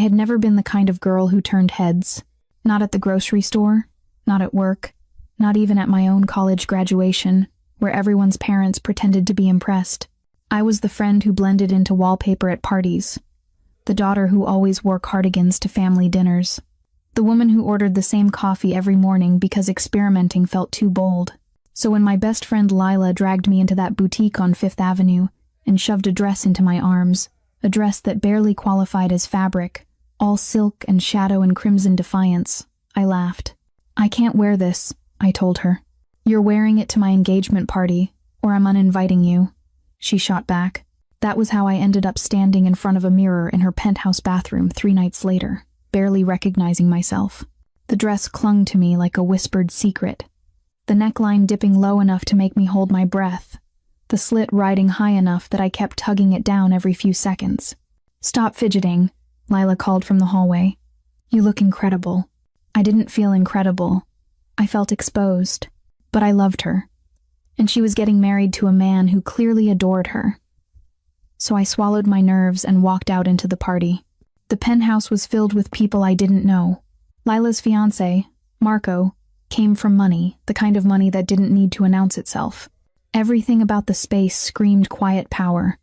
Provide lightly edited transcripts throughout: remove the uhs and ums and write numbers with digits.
had never been the kind of girl who turned heads. Not at the grocery store, not at work, not even at my own college graduation, where everyone's parents pretended to be impressed. I was the friend who blended into wallpaper at parties, the daughter who always wore cardigans to family dinners, the woman who ordered the same coffee every morning because experimenting felt too bold. So when my best friend Lila dragged me into that boutique on Fifth Avenue and shoved a dress into my arms, a dress that barely qualified as fabric, all silk and shadow and crimson defiance, I laughed. "I can't wear this," I told her. "You're wearing it to my engagement party, or I'm uninviting you," she shot back. That was how I ended up standing in front of a mirror in her penthouse bathroom 3 nights later, barely recognizing myself. The dress clung to me like a whispered secret, the neckline dipping low enough to make me hold my breath, the slit riding high enough that I kept tugging it down every few seconds. "Stop fidgeting," Lila called from the hallway. "You look incredible." I didn't feel incredible. I felt exposed. But I loved her. And she was getting married to a man who clearly adored her. So I swallowed my nerves and walked out into the party. The penthouse was filled with people I didn't know. Lila's fiancé, Marco, came from money, the kind of money that didn't need to announce itself. Everything about the space screamed quiet power.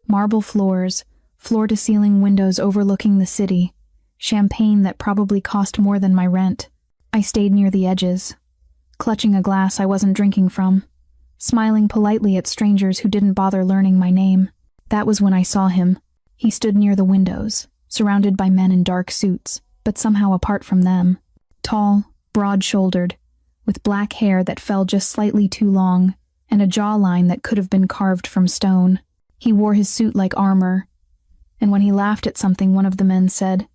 Marble floors, floor-to-ceiling windows overlooking the city, champagne that probably cost more than my rent. I stayed near the edges, clutching a glass I wasn't drinking from, smiling politely at strangers who didn't bother learning my name. That was when I saw him. He stood near the windows, surrounded by men in dark suits, but somehow apart from them. Tall, broad-shouldered, with black hair that fell just slightly too long, and a jawline that could have been carved from stone. He wore his suit like armor, and when he laughed at something, one of the men said,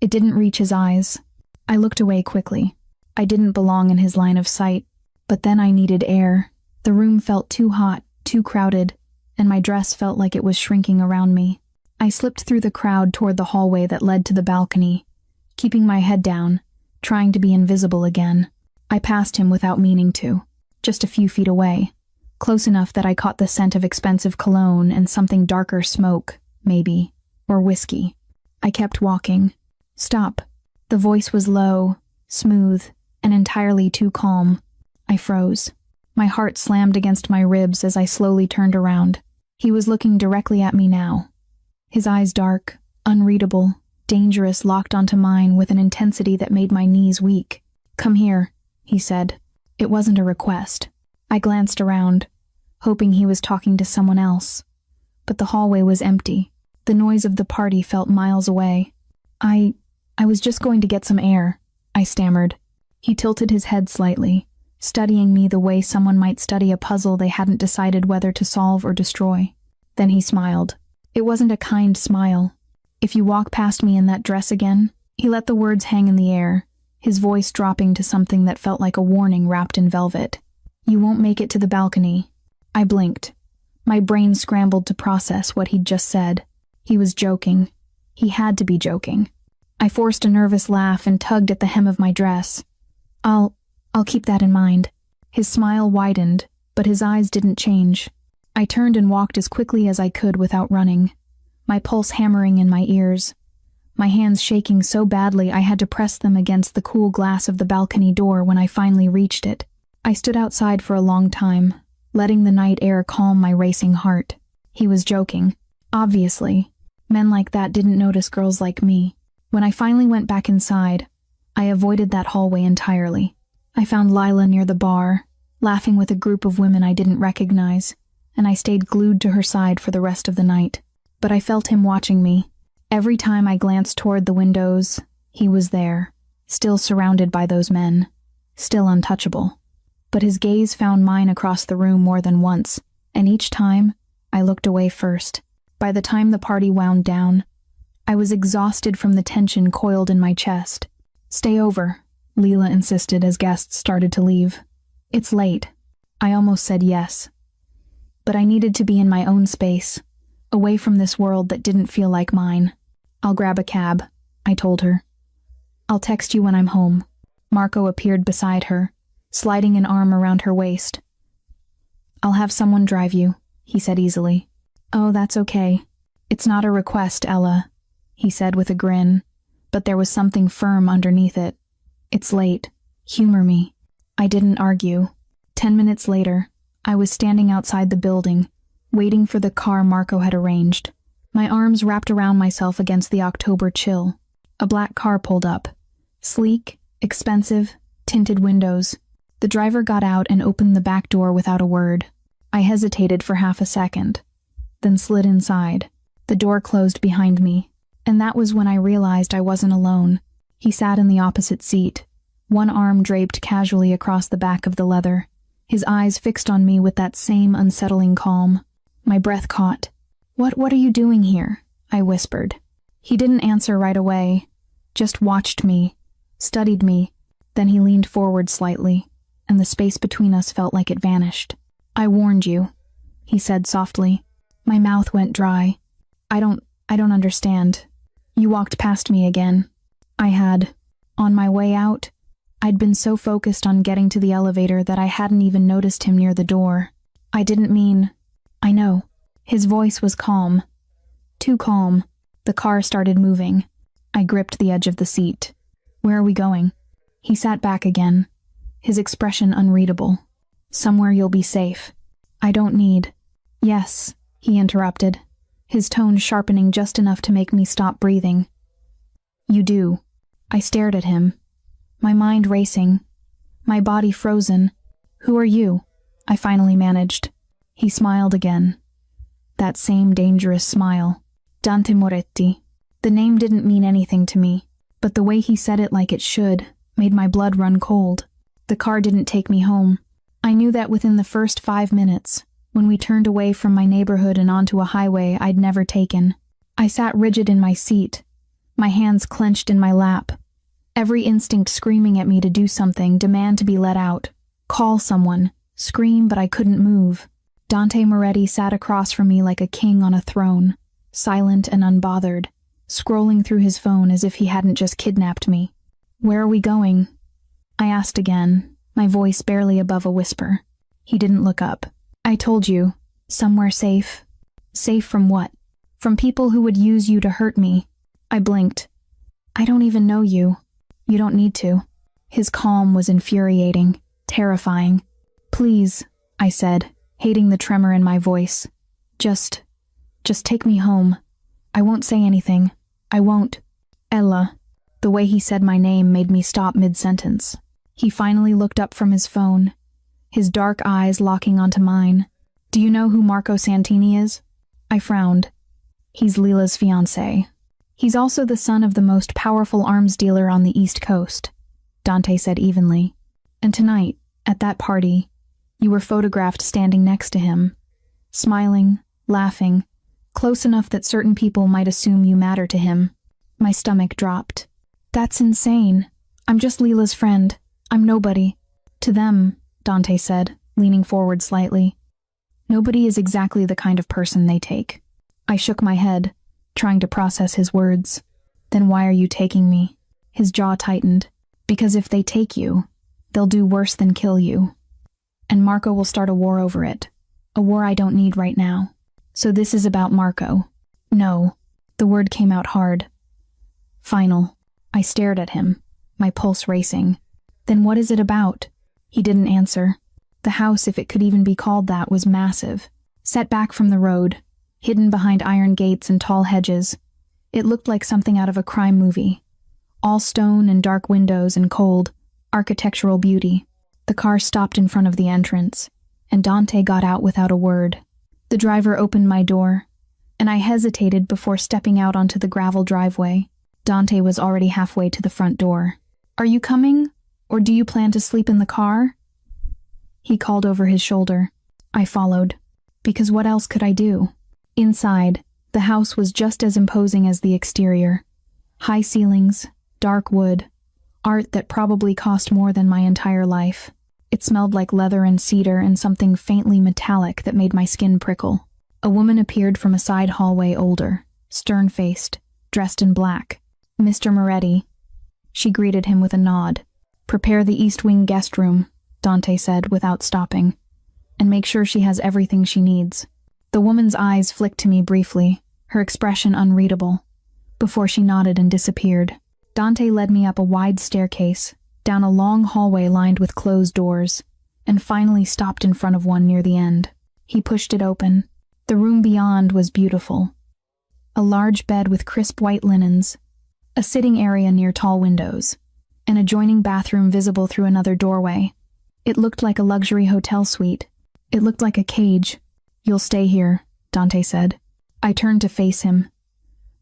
it didn't reach his eyes. I looked away quickly. I didn't belong in his line of sight, but then I needed air. The room felt too hot, too crowded, and my dress felt like it was shrinking around me. I slipped through the crowd toward the hallway that led to the balcony, keeping my head down, trying to be invisible again. I passed him without meaning to, just a few feet away, close enough that I caught the scent of expensive cologne and something darker smoke, maybe, or whiskey. I kept walking. "Stop." The voice was low, smooth, and entirely too calm. I froze. My heart slammed against my ribs as I slowly turned around. He was looking directly at me now. His eyes dark, unreadable, dangerous, locked onto mine with an intensity that made my knees weak. "Come here," he said. It wasn't a request. I glanced around, hoping he was talking to someone else. But the hallway was empty. The noise of the party felt miles away. I was just going to get some air," I stammered. He tilted his head slightly, studying me the way someone might study a puzzle they hadn't decided whether to solve or destroy. Then he smiled. It wasn't a kind smile. "If you walk past me in that dress again," he let the words hang in the air, his voice dropping to something that felt like a warning wrapped in velvet. "You won't make it to the balcony." I blinked. My brain scrambled to process what he'd just said. He was joking. He had to be joking. I forced a nervous laugh and tugged at the hem of my dress. I'll keep that in mind." His smile widened, but his eyes didn't change. I turned and walked as quickly as I could without running, my pulse hammering in my ears, my hands shaking so badly I had to press them against the cool glass of the balcony door when I finally reached it. I stood outside for a long time, letting the night air calm my racing heart. He was joking. Obviously. Men like that didn't notice girls like me. When I finally went back inside, I avoided that hallway entirely. I found Lila near the bar, laughing with a group of women I didn't recognize, and I stayed glued to her side for the rest of the night. But I felt him watching me. Every time I glanced toward the windows, he was there, still surrounded by those men, still untouchable. But his gaze found mine across the room more than once, and each time, I looked away first. By the time the party wound down, I was exhausted from the tension coiled in my chest. "Stay over," Leela insisted as guests started to leave. "It's late." I almost said yes. But I needed to be in my own space, away from this world that didn't feel like mine. "I'll grab a cab," I told her. "I'll text you when I'm home." Marco appeared beside her, sliding an arm around her waist. "I'll have someone drive you," he said easily. "Oh, that's okay. It's not a request, Ella. he said with a grin, but there was something firm underneath it. It's late. Humor me. I didn't argue. 10 minutes later, I was standing outside the building, waiting for the car Marco had arranged. My arms wrapped around myself against the October chill. A black car pulled up. Sleek, expensive, tinted windows. The driver got out and opened the back door without a word. I hesitated for half a second, then slid inside. The door closed behind me, and that was when I realized I wasn't alone. He sat in the opposite seat, one arm draped casually across the back of the leather, his eyes fixed on me with that same unsettling calm. My breath caught. What are you doing here?" I whispered. He didn't answer right away, just watched me, studied me, then he leaned forward slightly, and the space between us felt like it vanished. "I warned you," he said softly. My mouth went dry. I don't understand. You walked past me again." I had. On my way out, I'd been so focused on getting to the elevator that I hadn't even noticed him near the door. "I didn't mean..." "I know." His voice was calm. Too calm. The car started moving. I gripped the edge of the seat. "Where are we going?" He sat back again, his expression unreadable. "Somewhere you'll be safe." "I don't need..." "Yes," he interrupted, his tone sharpening just enough to make me stop breathing. "You do." I stared at him, my mind racing, my body frozen. "Who are you?" I finally managed. He smiled again. That same dangerous smile. Dante Moretti. The name didn't mean anything to me, but the way he said it like it should made my blood run cold. The car didn't take me home. I knew that within the first 5 minutes, when we turned away from my neighborhood and onto a highway I'd never taken. I sat rigid in my seat, my hands clenched in my lap, every instinct screaming at me to do something, demand to be let out, call someone, scream, but I couldn't move. Dante Moretti sat across from me like a king on a throne, silent and unbothered, scrolling through his phone as if he hadn't just kidnapped me. "Where are we going?" I asked again, my voice barely above a whisper. He didn't look up. "I told you, somewhere safe." "Safe from what?" "From people who would use you to hurt me." I blinked. "I don't even know you." "You don't need to." His calm was infuriating, terrifying. "Please," I said, hating the tremor in my voice. Just take me home. I won't say anything. I won't." "Ella." The way he said my name made me stop mid-sentence. He finally looked up from his phone, his dark eyes locking onto mine. "Do you know who Marco Santini is?" I frowned. "He's Leela's fiancé. He's also the son of the most powerful arms dealer on the East Coast," Dante said evenly. "And tonight, at that party, you were photographed standing next to him, smiling, laughing, close enough that certain people might assume you matter to him." My stomach dropped. "That's insane. I'm just Leela's friend. I'm nobody." "To them," Dante said, leaning forward slightly, "nobody is exactly the kind of person they take." I shook my head, trying to process his words. "Then why are you taking me?" His jaw tightened. "Because if they take you, they'll do worse than kill you. And Marco will start a war over it. A war I don't need right now. So this is about Marco." "No." The word came out hard. "Final." I stared at him, my pulse racing. "Then what is it about?" He didn't answer. The house, if it could even be called that, was massive, set back from the road, hidden behind iron gates and tall hedges. It looked like something out of a crime movie. All stone and dark windows and cold, architectural beauty. The car stopped in front of the entrance, and Dante got out without a word. The driver opened my door, and I hesitated before stepping out onto the gravel driveway. Dante was already halfway to the front door. "Are you coming, or do you plan to sleep in the car?" He called over his shoulder. I followed, because what else could I do? Inside, the house was just as imposing as the exterior. High ceilings, dark wood, art that probably cost more than my entire life. It smelled like leather and cedar and something faintly metallic that made my skin prickle. A woman appeared from a side hallway, older, stern-faced, dressed in black. "Mr. Moretti." She greeted him with a nod. "Prepare the East Wing guest room," Dante said without stopping, "and make sure she has everything she needs." The woman's eyes flicked to me briefly, her expression unreadable. before she nodded and disappeared. Dante led me up a wide staircase, down a long hallway lined with closed doors, and finally stopped in front of one near the end. He pushed it open. The room beyond was beautiful. A large bed with crisp white linens, a sitting area near tall windows, an adjoining bathroom visible through another doorway. It looked like a luxury hotel suite. It looked like a cage. "You'll stay here," Dante said. I turned to face him,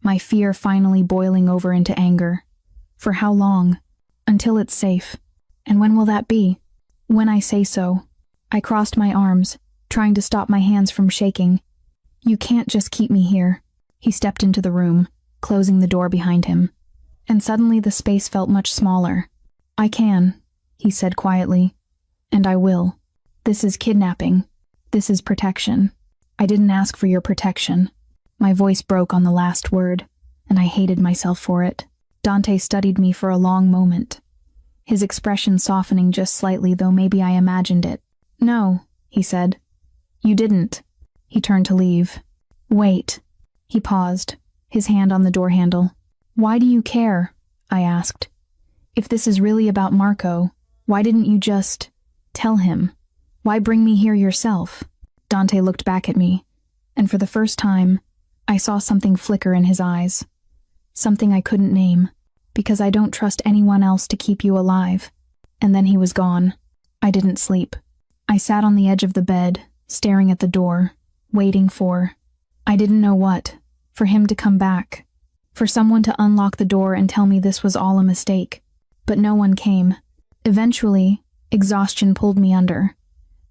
my fear finally boiling over into anger. "For how long?" "Until it's safe." "And when will that be?" "When I say so." I crossed my arms, trying to stop my hands from shaking. "You can't just keep me here." He stepped into the room, closing the door behind him, and suddenly the space felt much smaller. "I can," he said quietly, "and I will. This is kidnapping. This is protection. I didn't ask for your protection." My voice broke on the last word, and I hated myself for it. Dante studied me for a long moment, his expression softening just slightly, though maybe I imagined it. "No," he said. "You didn't." He turned to leave. "Wait." He paused, his hand on the door handle. "Why do you care?" I asked. "If this is really about Marco, why didn't you just tell him? Why bring me here yourself?" Dante looked back at me, and for the first time, I saw something flicker in his eyes. Something I couldn't name, because I don't trust anyone else to keep you alive. And then he was gone. I didn't sleep. I sat on the edge of the bed, staring at the door, waiting for, I didn't know what, for him to come back, for someone to unlock the door and tell me this was all a mistake. But no one came. Eventually, exhaustion pulled me under,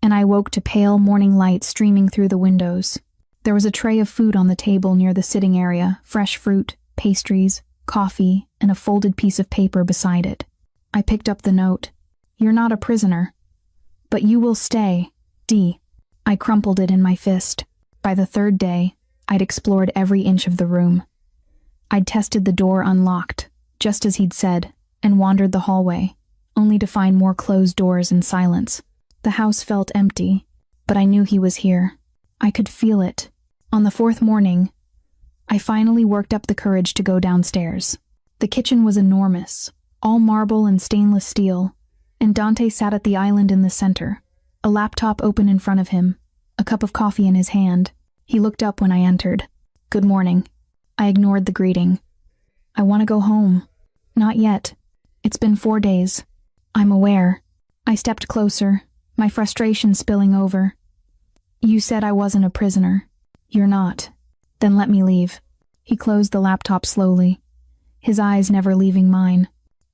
and I woke to pale morning light streaming through the windows. There was a tray of food on the table near the sitting area, fresh fruit, pastries, coffee, and a folded piece of paper beside it. I picked up the note. "You're not a prisoner, but you will stay, D." I crumpled it in my fist. By the third day, I'd explored every inch of the room. I'd tested the door unlocked, just as he'd said, and wandered the hallway, only to find more closed doors and silence. The house felt empty, but I knew he was here. I could feel it. On the fourth morning, I finally worked up the courage to go downstairs. The kitchen was enormous, all marble and stainless steel, and Dante sat at the island in the center, a laptop open in front of him, a cup of coffee in his hand. He looked up when I entered. "Good morning." I ignored the greeting. "I want to go home." "Not yet. It's been 4 days." "I'm aware." I stepped closer, my frustration spilling over. "You said I wasn't a prisoner." "You're not." "Then let me leave." He closed the laptop slowly, his eyes never leaving mine.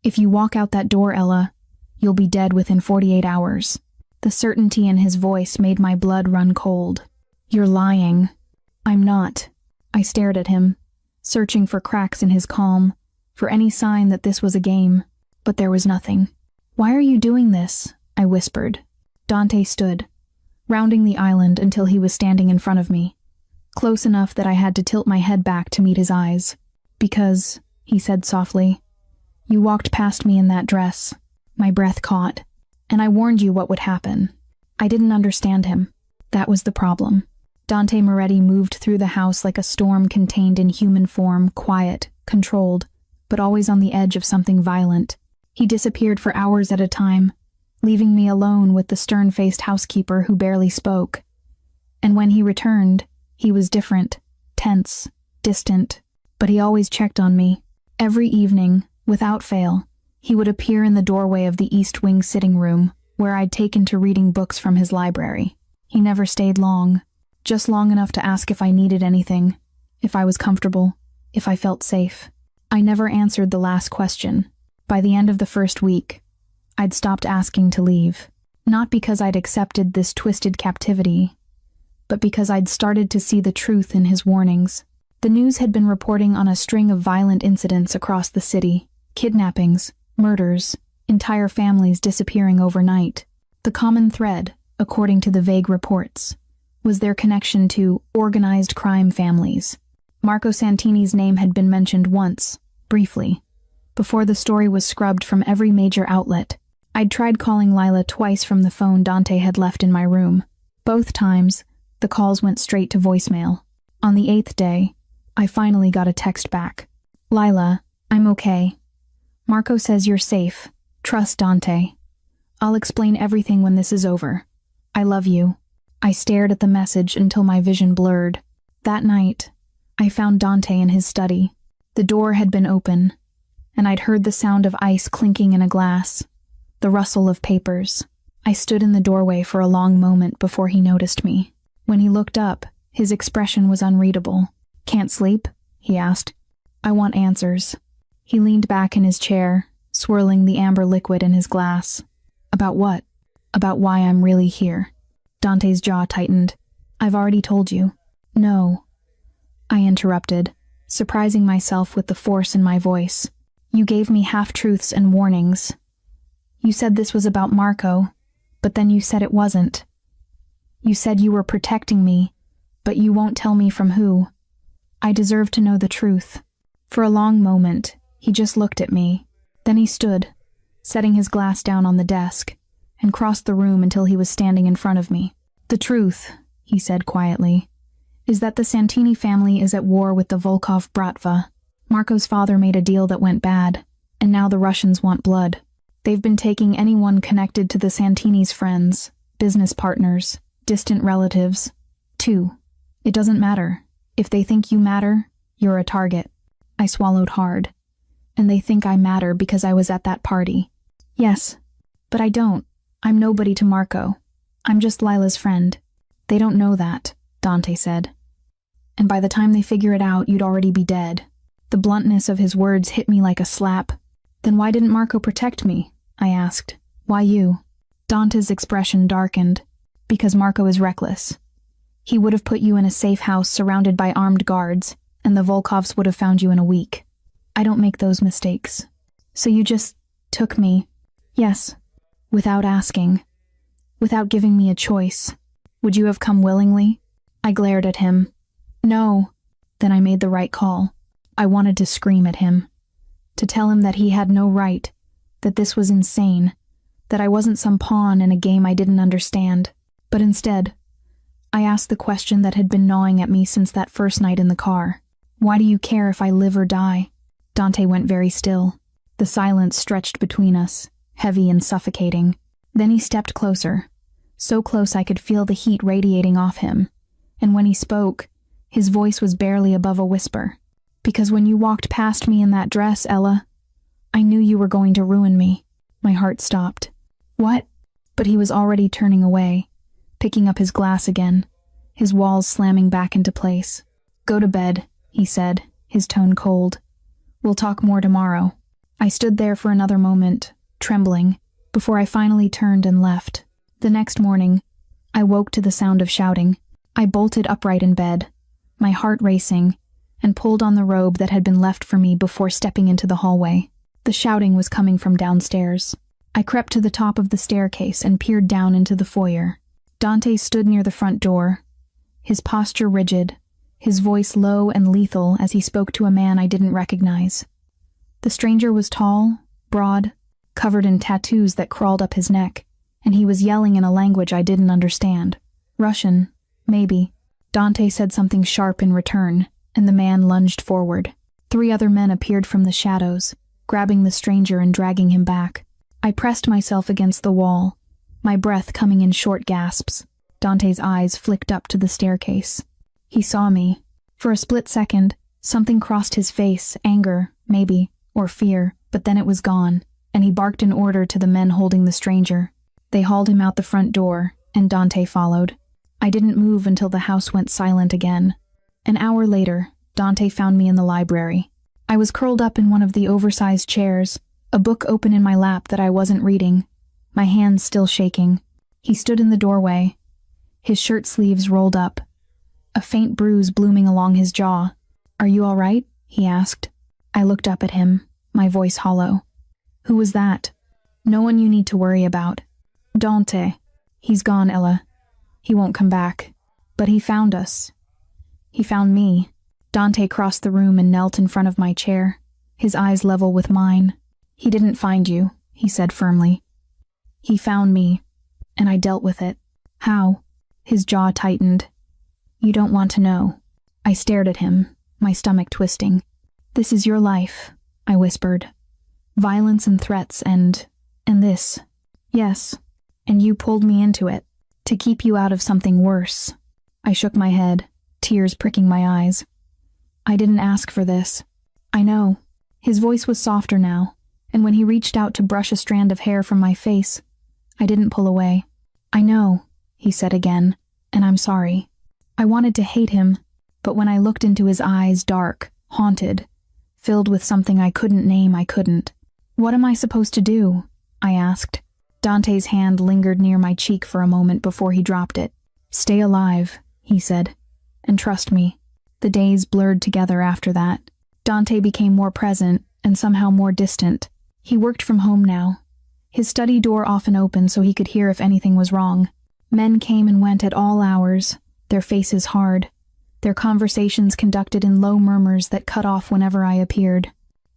"If you walk out that door, Ella, you'll be dead within 48 hours. The certainty in his voice made my blood run cold. "You're lying." "I'm not." I stared at him, searching for cracks in his calm, for any sign that this was a game, but there was nothing. "Why are you doing this?" I whispered. Dante stood, rounding the island until he was standing in front of me, close enough that I had to tilt my head back to meet his eyes. "Because," he said softly, "you walked past me in that dress." My breath caught, and I warned you what would happen. I didn't understand him. That was the problem. Dante Moretti moved through the house like a storm contained in human form, quiet, controlled, but always on the edge of something violent. He disappeared for hours at a time, leaving me alone with the stern-faced housekeeper who barely spoke. And when he returned, he was different, tense, distant, but he always checked on me. Every evening, without fail, he would appear in the doorway of the East Wing sitting room, where I'd taken to reading books from his library. He never stayed long, just long enough to ask if I needed anything, if I was comfortable, if I felt safe. I never answered the last question. By the end of the first week, I'd stopped asking to leave, not because I'd accepted this twisted captivity, but because I'd started to see the truth in his warnings. The news had been reporting on a string of violent incidents across the city, kidnappings, murders, entire families disappearing overnight. The common thread, according to the vague reports, was their connection to organized crime families. Marco Santini's name had been mentioned once, briefly, before the story was scrubbed from every major outlet. I'd tried calling Lila twice from the phone Dante had left in my room. Both times, the calls went straight to voicemail. On the 8th day, I finally got a text back. Lila, I'm okay. Marco says you're safe. Trust Dante. I'll explain everything when this is over. I love you. I stared at the message until my vision blurred. That night, I found Dante in his study. The door had been open, and I'd heard the sound of ice clinking in a glass, the rustle of papers. I stood in the doorway for a long moment before he noticed me. When he looked up, his expression was unreadable. Can't sleep? He asked. I want answers. He leaned back in his chair, swirling the amber liquid in his glass. About what? About why I'm really here. Dante's jaw tightened. I've already told you. No. I interrupted, surprising myself with the force in my voice. You gave me half-truths and warnings. You said this was about Marco, but then you said it wasn't. You said you were protecting me, but you won't tell me from who. I deserve to know the truth. For a long moment, he just looked at me. Then he stood, setting his glass down on the desk, and crossed the room until he was standing in front of me. The truth, he said quietly, is that the Santini family is at war with the Volkov Bratva. Marco's father made a deal that went bad, and now the Russians want blood. They've been taking anyone connected to the Santini's friends, business partners, distant relatives. 2. It doesn't matter. If they think you matter, you're a target. I swallowed hard. And they think I matter because I was at that party. Yes, but I don't. I'm nobody to Marco. I'm just Lila's friend. They don't know that, Dante said. And by the time they figure it out, you'd already be dead. The bluntness of his words hit me like a slap. Then why didn't Marco protect me? I asked. Why you? Dante's expression darkened. Because Marco is reckless. He would have put you in a safe house surrounded by armed guards, and the Volkovs would have found you in a week. I don't make those mistakes. So you just took me? Yes. Without asking. Without giving me a choice. Would you have come willingly? I glared at him. No. Then I made the right call. I wanted to scream at him. To tell him that he had no right, that this was insane, that I wasn't some pawn in a game I didn't understand. But instead, I asked the question that had been gnawing at me since that first night in the car. Why do you care if I live or die? Dante went very still. The silence stretched between us, heavy and suffocating. Then he stepped closer, so close I could feel the heat radiating off him. And when he spoke, his voice was barely above a whisper. Because when you walked past me in that dress, Ella, I knew you were going to ruin me. My heart stopped. What? But he was already turning away, picking up his glass again, his walls slamming back into place. Go to bed, he said, his tone cold. We'll talk more tomorrow. I stood there for another moment, trembling, before I finally turned and left. The next morning, I woke to the sound of shouting. I bolted upright in bed, my heart racing, and pulled on the robe that had been left for me before stepping into the hallway. The shouting was coming from downstairs. I crept to the top of the staircase and peered down into the foyer. Dante stood near the front door, his posture rigid, his voice low and lethal as he spoke to a man I didn't recognize. The stranger was tall, broad, covered in tattoos that crawled up his neck, and he was yelling in a language I didn't understand. Russian, maybe. Dante said something sharp in return, and the man lunged forward. 3 other men appeared from the shadows, grabbing the stranger and dragging him back. I pressed myself against the wall, my breath coming in short gasps. Dante's eyes flicked up to the staircase. He saw me. For a split second, something crossed his face, anger, maybe, or fear, but then it was gone, and he barked an order to the men holding the stranger. They hauled him out the front door, and Dante followed. I didn't move until the house went silent again. An hour later, Dante found me in the library. I was curled up in one of the oversized chairs, a book open in my lap that I wasn't reading, my hands still shaking. He stood in the doorway, his shirt sleeves rolled up, a faint bruise blooming along his jaw. Are you all right? He asked. I looked up at him, my voice hollow. Who was that? No one you need to worry about. Dante. He's gone, Ella. He won't come back. But he found us. He found me. Dante crossed the room and knelt in front of my chair, his eyes level with mine. He didn't find you, he said firmly. He found me, and I dealt with it. How? His jaw tightened. You don't want to know. I stared at him, my stomach twisting. This is your life, I whispered. Violence and threats and this. Yes, and you pulled me into it, to keep you out of something worse. I shook my head, tears pricking my eyes. I didn't ask for this. I know. His voice was softer now, and when he reached out to brush a strand of hair from my face, I didn't pull away. I know, he said again, and I'm sorry. I wanted to hate him, but when I looked into his eyes, dark, haunted, filled with something I couldn't name, I couldn't. What am I supposed to do? I asked. Dante's hand lingered near my cheek for a moment before he dropped it. Stay alive, he said, and trust me. The days blurred together after that. Dante became more present and somehow more distant. He worked from home now. His study door often opened so he could hear if anything was wrong. Men came and went at all hours, their faces hard, their conversations conducted in low murmurs that cut off whenever I appeared.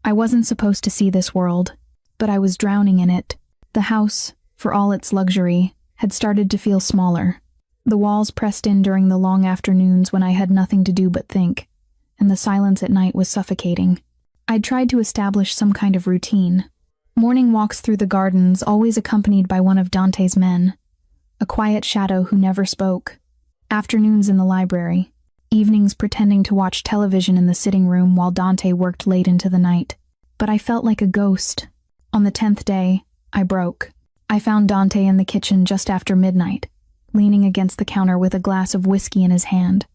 I wasn't supposed to see this world, but I was drowning in it. The house, for all its luxury, had started to feel smaller. The walls pressed in during the long afternoons when I had nothing to do but think, and the silence at night was suffocating. I'd tried to establish some kind of routine. Morning walks through the gardens, always accompanied by one of Dante's men, a quiet shadow who never spoke. Afternoons in the library, evenings pretending to watch television in the sitting room while Dante worked late into the night. But I felt like a ghost. On the 10th day, I broke. I found Dante in the kitchen just after midnight, leaning against the counter with a glass of whiskey in his hand.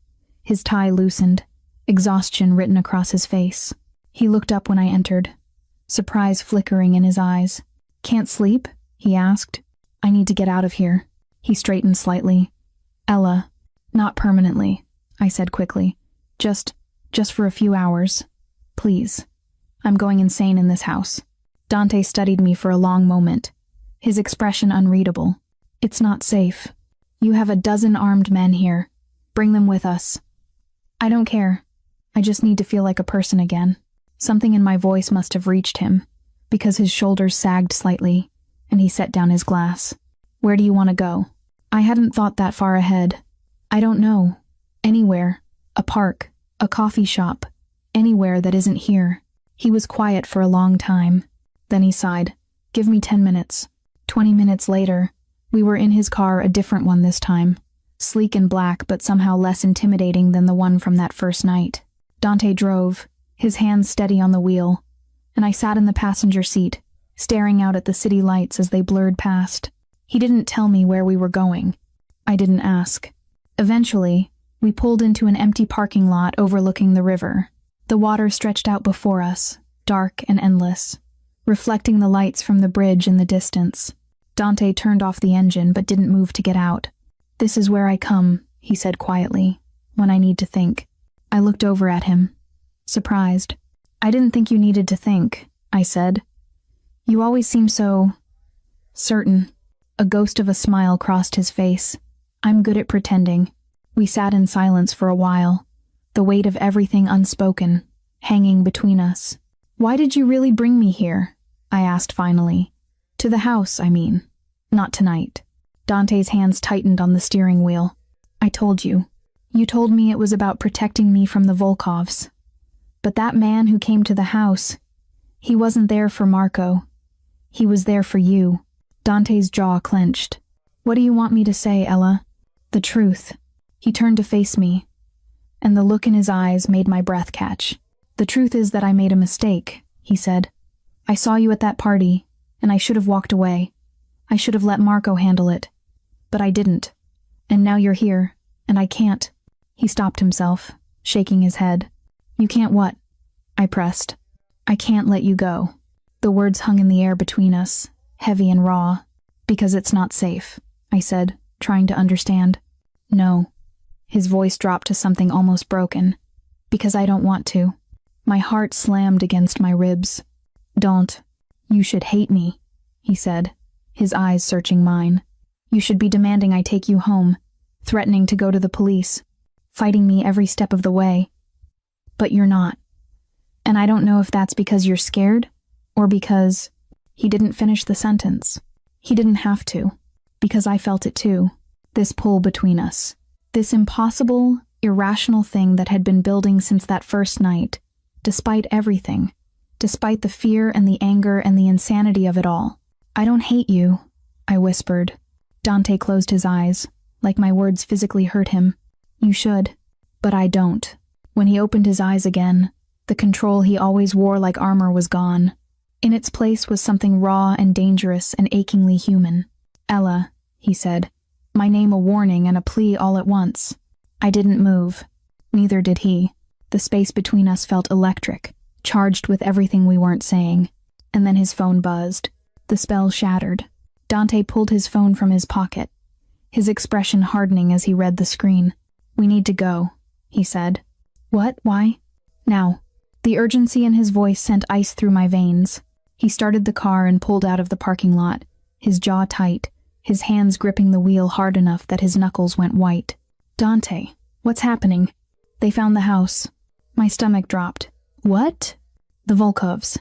His tie loosened, exhaustion written across his face. He looked up when I entered, surprise flickering in his eyes. Can't sleep? He asked. I need to get out of here. He straightened slightly. Ella, not permanently, I said quickly. Just for a few hours. Please. I'm going insane in this house. Dante studied me for a long moment, his expression unreadable. It's not safe. You have a dozen armed men here. Bring them with us. I don't care. I just need to feel like a person again. Something in my voice must have reached him, because his shoulders sagged slightly, and he set down his glass. Where do you want to go? I hadn't thought that far ahead. I don't know. Anywhere. A park. A coffee shop. Anywhere that isn't here. He was quiet for a long time. Then he sighed. Give me 10 minutes. 20 minutes later, we were in his car, a different one this time. Sleek and black, but somehow less intimidating than the one from that first night. Dante drove, his hands steady on the wheel, and I sat in the passenger seat, staring out at the city lights as they blurred past. He didn't tell me where we were going. I didn't ask. Eventually, we pulled into an empty parking lot overlooking the river. The water stretched out before us, dark and endless, reflecting the lights from the bridge in the distance. Dante turned off the engine but didn't move to get out. This is where I come, he said quietly, when I need to think. I looked over at him, surprised. I didn't think you needed to think, I said. You always seem so certain. A ghost of a smile crossed his face. I'm good at pretending. We sat in silence for a while, the weight of everything unspoken, hanging between us. Why did you really bring me here? I asked finally. To the house, I mean. Not tonight. Dante's hands tightened on the steering wheel. I told you. You told me it was about protecting me from the Volkovs. But that man who came to the house, he wasn't there for Marco. He was there for you. Dante's jaw clenched. What do you want me to say, Ella? The truth. He turned to face me, and the look in his eyes made my breath catch. The truth is that I made a mistake, he said. I saw you at that party, and I should have walked away. I should have let Marco handle it. But I didn't. And now you're here, and I can't. He stopped himself, shaking his head. You can't what? I pressed. I can't let you go. The words hung in the air between us, heavy and raw. Because it's not safe, I said, trying to understand. No. His voice dropped to something almost broken. Because I don't want to. My heart slammed against my ribs. Don't. You should hate me, he said, his eyes searching mine. You should be demanding I take you home, threatening to go to the police, fighting me every step of the way. But you're not. And I don't know if that's because you're scared, or because... He didn't finish the sentence. He didn't have to, because I felt it too. This pull between us. This impossible, irrational thing that had been building since that first night, despite everything, despite the fear and the anger and the insanity of it all. "I don't hate you," I whispered. Dante closed his eyes, like my words physically hurt him. "You should, but I don't." When he opened his eyes again, the control he always wore like armor was gone. In its place was something raw and dangerous and achingly human. "Ella," he said, my name a warning and a plea all at once. I didn't move. Neither did he. The space between us felt electric, charged with everything we weren't saying. And then his phone buzzed. The spell shattered. Dante pulled his phone from his pocket, his expression hardening as he read the screen. "We need to go," he said. "What? Why?" "Now." The urgency in his voice sent ice through my veins. He started the car and pulled out of the parking lot, his jaw tight, his hands gripping the wheel hard enough that his knuckles went white. "Dante, what's happening?" "They found the house." My stomach dropped. "What?" "The Volkovs.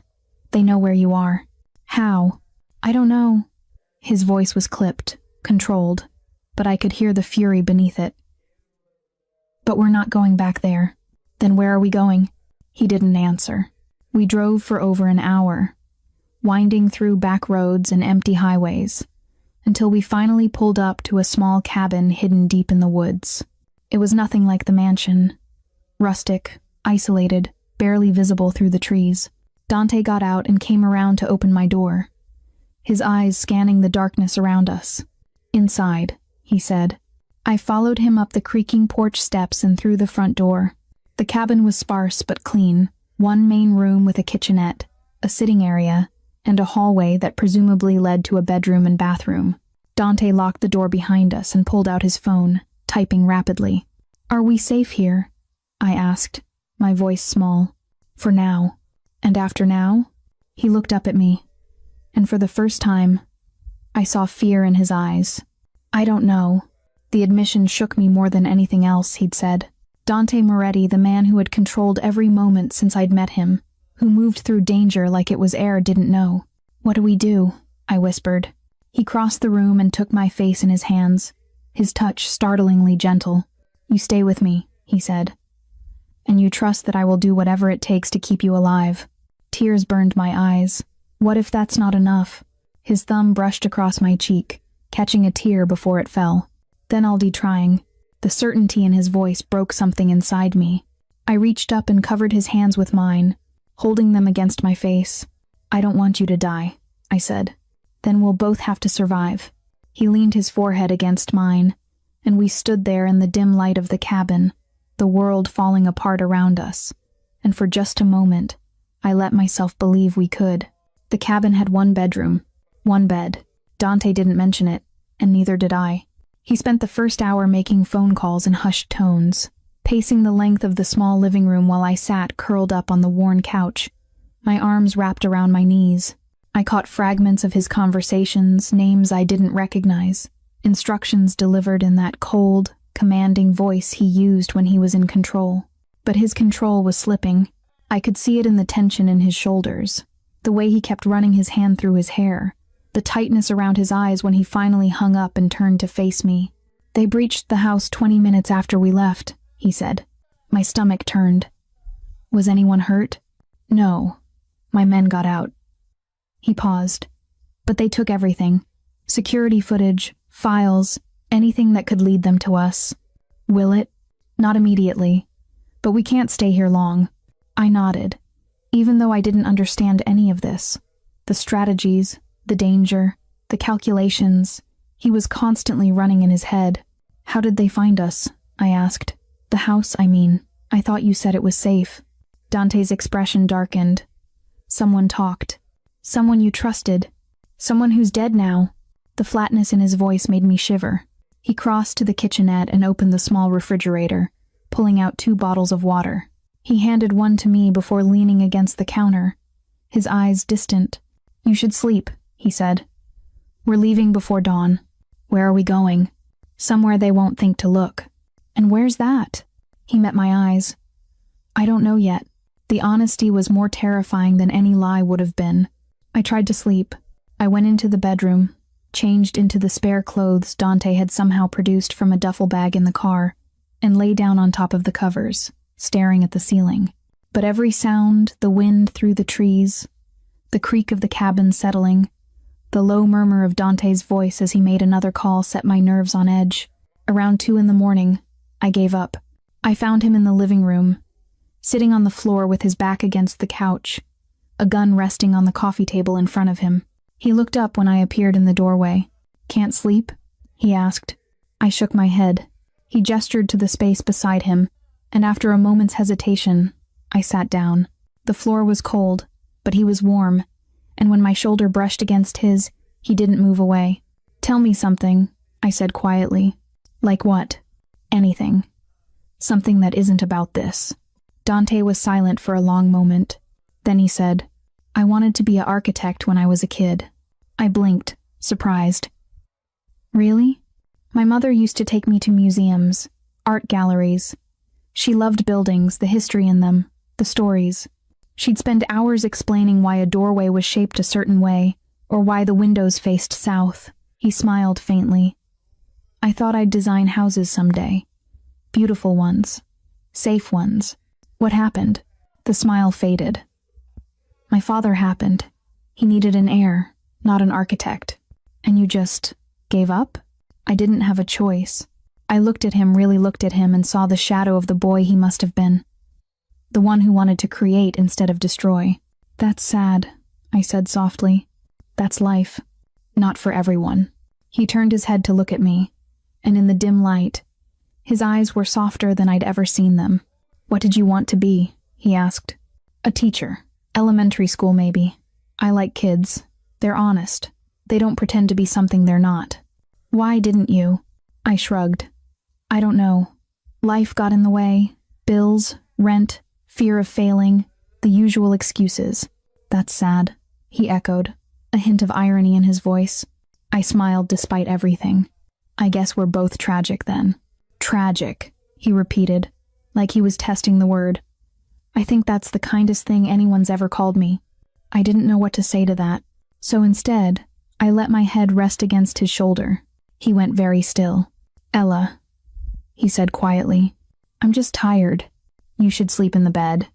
They know where you are." "How?" "I don't know." His voice was clipped, controlled, but I could hear the fury beneath it. "But we're not going back there." "Then where are we going?" He didn't answer. We drove for over an hour, winding through back roads and empty highways, until we finally pulled up to a small cabin hidden deep in the woods. It was nothing like the mansion. Rustic, isolated, barely visible through the trees. Dante got out and came around to open my door, his eyes scanning the darkness around us. "Inside," he said. I followed him up the creaking porch steps and through the front door. The cabin was sparse but clean, one main room with a kitchenette, a sitting area, and a hallway that presumably led to a bedroom and bathroom. Dante locked the door behind us and pulled out his phone, typing rapidly. "Are we safe here?" I asked, my voice small. "For now." "And after now?" He looked up at me, and for the first time, I saw fear in his eyes. "I don't know." The admission shook me more than anything else he'd said. Dante Moretti, the man who had controlled every moment since I'd met him, who moved through danger like it was air, didn't know. "What do we do?" I whispered. He crossed the room and took my face in his hands, his touch startlingly gentle. "You stay with me," he said. "And you trust that I will do whatever it takes to keep you alive." Tears burned my eyes. What if that's not enough? His thumb brushed across my cheek, catching a tear before it fell. "Then I'll be trying." The certainty in his voice broke something inside me. I reached up and covered his hands with mine, holding them against my face. "I don't want you to die," I said. "Then we'll both have to survive." He leaned his forehead against mine, and we stood there in the dim light of the cabin, the world falling apart around us. And for just a moment, I let myself believe we could. The cabin had one bedroom, one bed. Dante didn't mention it, and neither did I. He spent the first hour making phone calls in hushed tones, pacing the length of the small living room while I sat curled up on the worn couch, my arms wrapped around my knees. I caught fragments of his conversations, names I didn't recognize, instructions delivered in that cold, commanding voice he used when he was in control. But his control was slipping. I could see it in the tension in his shoulders, the way he kept running his hand through his hair, the tightness around his eyes when he finally hung up and turned to face me. "They breached the house 20 minutes after we left," he said. My stomach turned. "Was anyone hurt?" "No. My men got out." He paused. "But they took everything. Security footage, files, anything that could lead them to us." "Will it?" "Not immediately. But we can't stay here long." I nodded, even though I didn't understand any of this. The strategies, the danger, the calculations, he was constantly running in his head. "How did they find us?" I asked. "The house, I mean. I thought you said it was safe." Dante's expression darkened. "Someone talked. Someone you trusted. Someone who's dead now." The flatness in his voice made me shiver. He crossed to the kitchenette and opened the small refrigerator, pulling out 2 bottles of water. He handed one to me before leaning against the counter, his eyes distant. "You should sleep," he said. "We're leaving before dawn." "Where are we going?" "Somewhere they won't think to look." "And where's that?" He met my eyes. "I don't know yet." The honesty was more terrifying than any lie would have been. I tried to sleep. I went into the bedroom, changed into the spare clothes Dante had somehow produced from a duffel bag in the car, and lay down on top of the covers, staring at the ceiling. But every sound, the wind through the trees, the creak of the cabin settling, the low murmur of Dante's voice as he made another call set my nerves on edge. Around 2 a.m, I gave up. I found him in the living room, sitting on the floor with his back against the couch, a gun resting on the coffee table in front of him. He looked up when I appeared in the doorway. "Can't sleep?" he asked. I shook my head. He gestured to the space beside him, and after a moment's hesitation, I sat down. The floor was cold, but he was warm, and when my shoulder brushed against his, he didn't move away. "Tell me something," I said quietly. "Like what?" "Anything. Something that isn't about this." Dante was silent for a long moment. Then he said, "I wanted to be an architect when I was a kid." I blinked, surprised. "Really?" My mother used to take me to museums, art galleries. She loved buildings, the history in them, the stories. She'd spend hours explaining why a doorway was shaped a certain way, or why the windows faced south. He smiled faintly. "I thought I'd design houses someday. Beautiful ones. Safe ones. What happened?" The smile faded. "My father happened. He needed an heir, not an architect." "And you just gave up?" "I didn't have a choice." I looked at him, really looked at him, and saw the shadow of the boy he must have been. The one who wanted to create instead of destroy. "That's sad," I said softly. "That's life. Not for everyone." He turned his head to look at me, and in the dim light, his eyes were softer than I'd ever seen them. "What did you want to be?" he asked. "A teacher. Elementary school, maybe. I like kids. They're honest. They don't pretend to be something they're not." "Why didn't you?" I shrugged. "I don't know. Life got in the way. Bills, rent, fear of failing, the usual excuses." "That's sad," he echoed, a hint of irony in his voice. I smiled despite everything. "I guess we're both tragic then." "Tragic," he repeated, like he was testing the word. I think that's the kindest thing anyone's ever called me. I didn't know what to say to that, so instead, I let my head rest against his shoulder. He went very still. "Ella," he said quietly, "I'm just tired. You should sleep in the bed.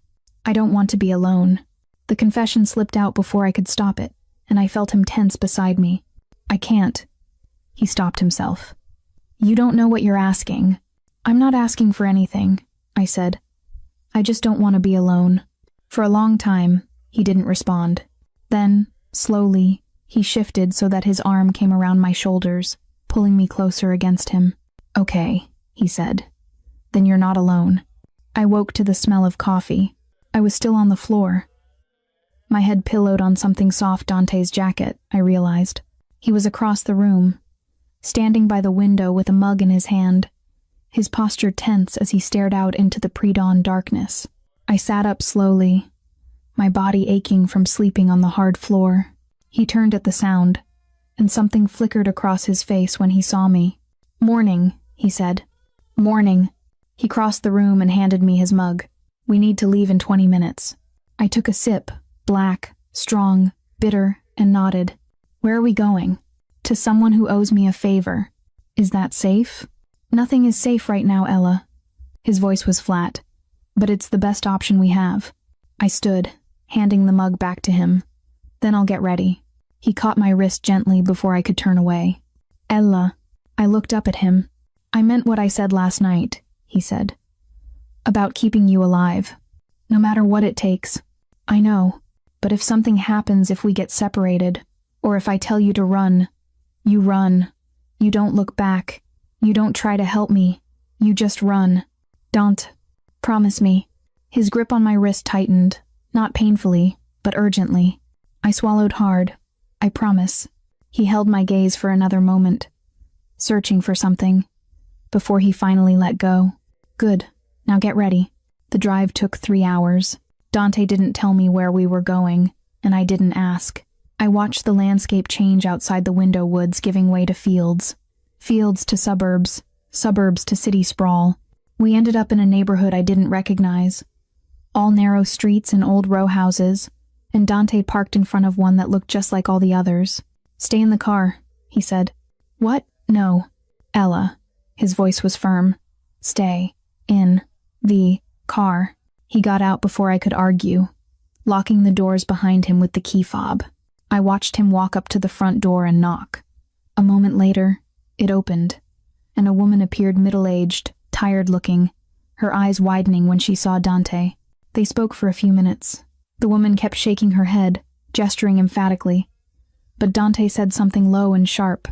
I don't want to be alone." The confession slipped out before I could stop it, and I felt him tense beside me. "I can't." He stopped himself. "You don't know what you're asking." "I'm not asking for anything," I said. "I just don't want to be alone." For a long time, he didn't respond. Then, slowly, he shifted so that his arm came around my shoulders, pulling me closer against him. "Okay," he said. "Then you're not alone." I woke to the smell of coffee. I was still on the floor. My head pillowed on something soft, Dante's jacket, I realized. He was across the room, standing by the window with a mug in his hand, his posture tense as he stared out into the pre-dawn darkness. I sat up slowly, my body aching from sleeping on the hard floor. He turned at the sound, and something flickered across his face when he saw me. "Morning," he said. "Morning." He crossed the room and handed me his mug. "We need to leave in 20 minutes. I took a sip, black, strong, bitter, and nodded. "Where are we going?" "To someone who owes me a favor." "Is that safe?" "Nothing is safe right now, Ella." His voice was flat. "But it's the best option we have." I stood, handing the mug back to him. "Then I'll get ready." He caught my wrist gently before I could turn away. "Ella." I looked up at him. "I meant what I said last night," he said. "About keeping you alive. No matter what it takes." "I know. But if something happens, if we get separated, or if I tell you to run, you run. You don't look back. You don't try to help me. You just run. Don't. Promise me." His grip on my wrist tightened, not painfully, but urgently. I swallowed hard. "I promise." He held my gaze for another moment, searching for something, before he finally let go. "Good. Now get ready." The drive took 3 hours. Dante didn't tell me where we were going, and I didn't ask. I watched the landscape change outside the window, woods giving way to fields. Fields to suburbs, suburbs to city sprawl. We ended up in a neighborhood I didn't recognize. All narrow streets and old row houses, and Dante parked in front of one that looked just like all the others. "Stay in the car," he said. "What? No." "Ella." His voice was firm. "Stay. In. The. Car." He got out before I could argue, locking the doors behind him with the key fob. I watched him walk up to the front door and knock. A moment later, it opened, and a woman appeared, middle-aged, tired-looking, her eyes widening when she saw Dante. They spoke for a few minutes. The woman kept shaking her head, gesturing emphatically. But Dante said something low and sharp,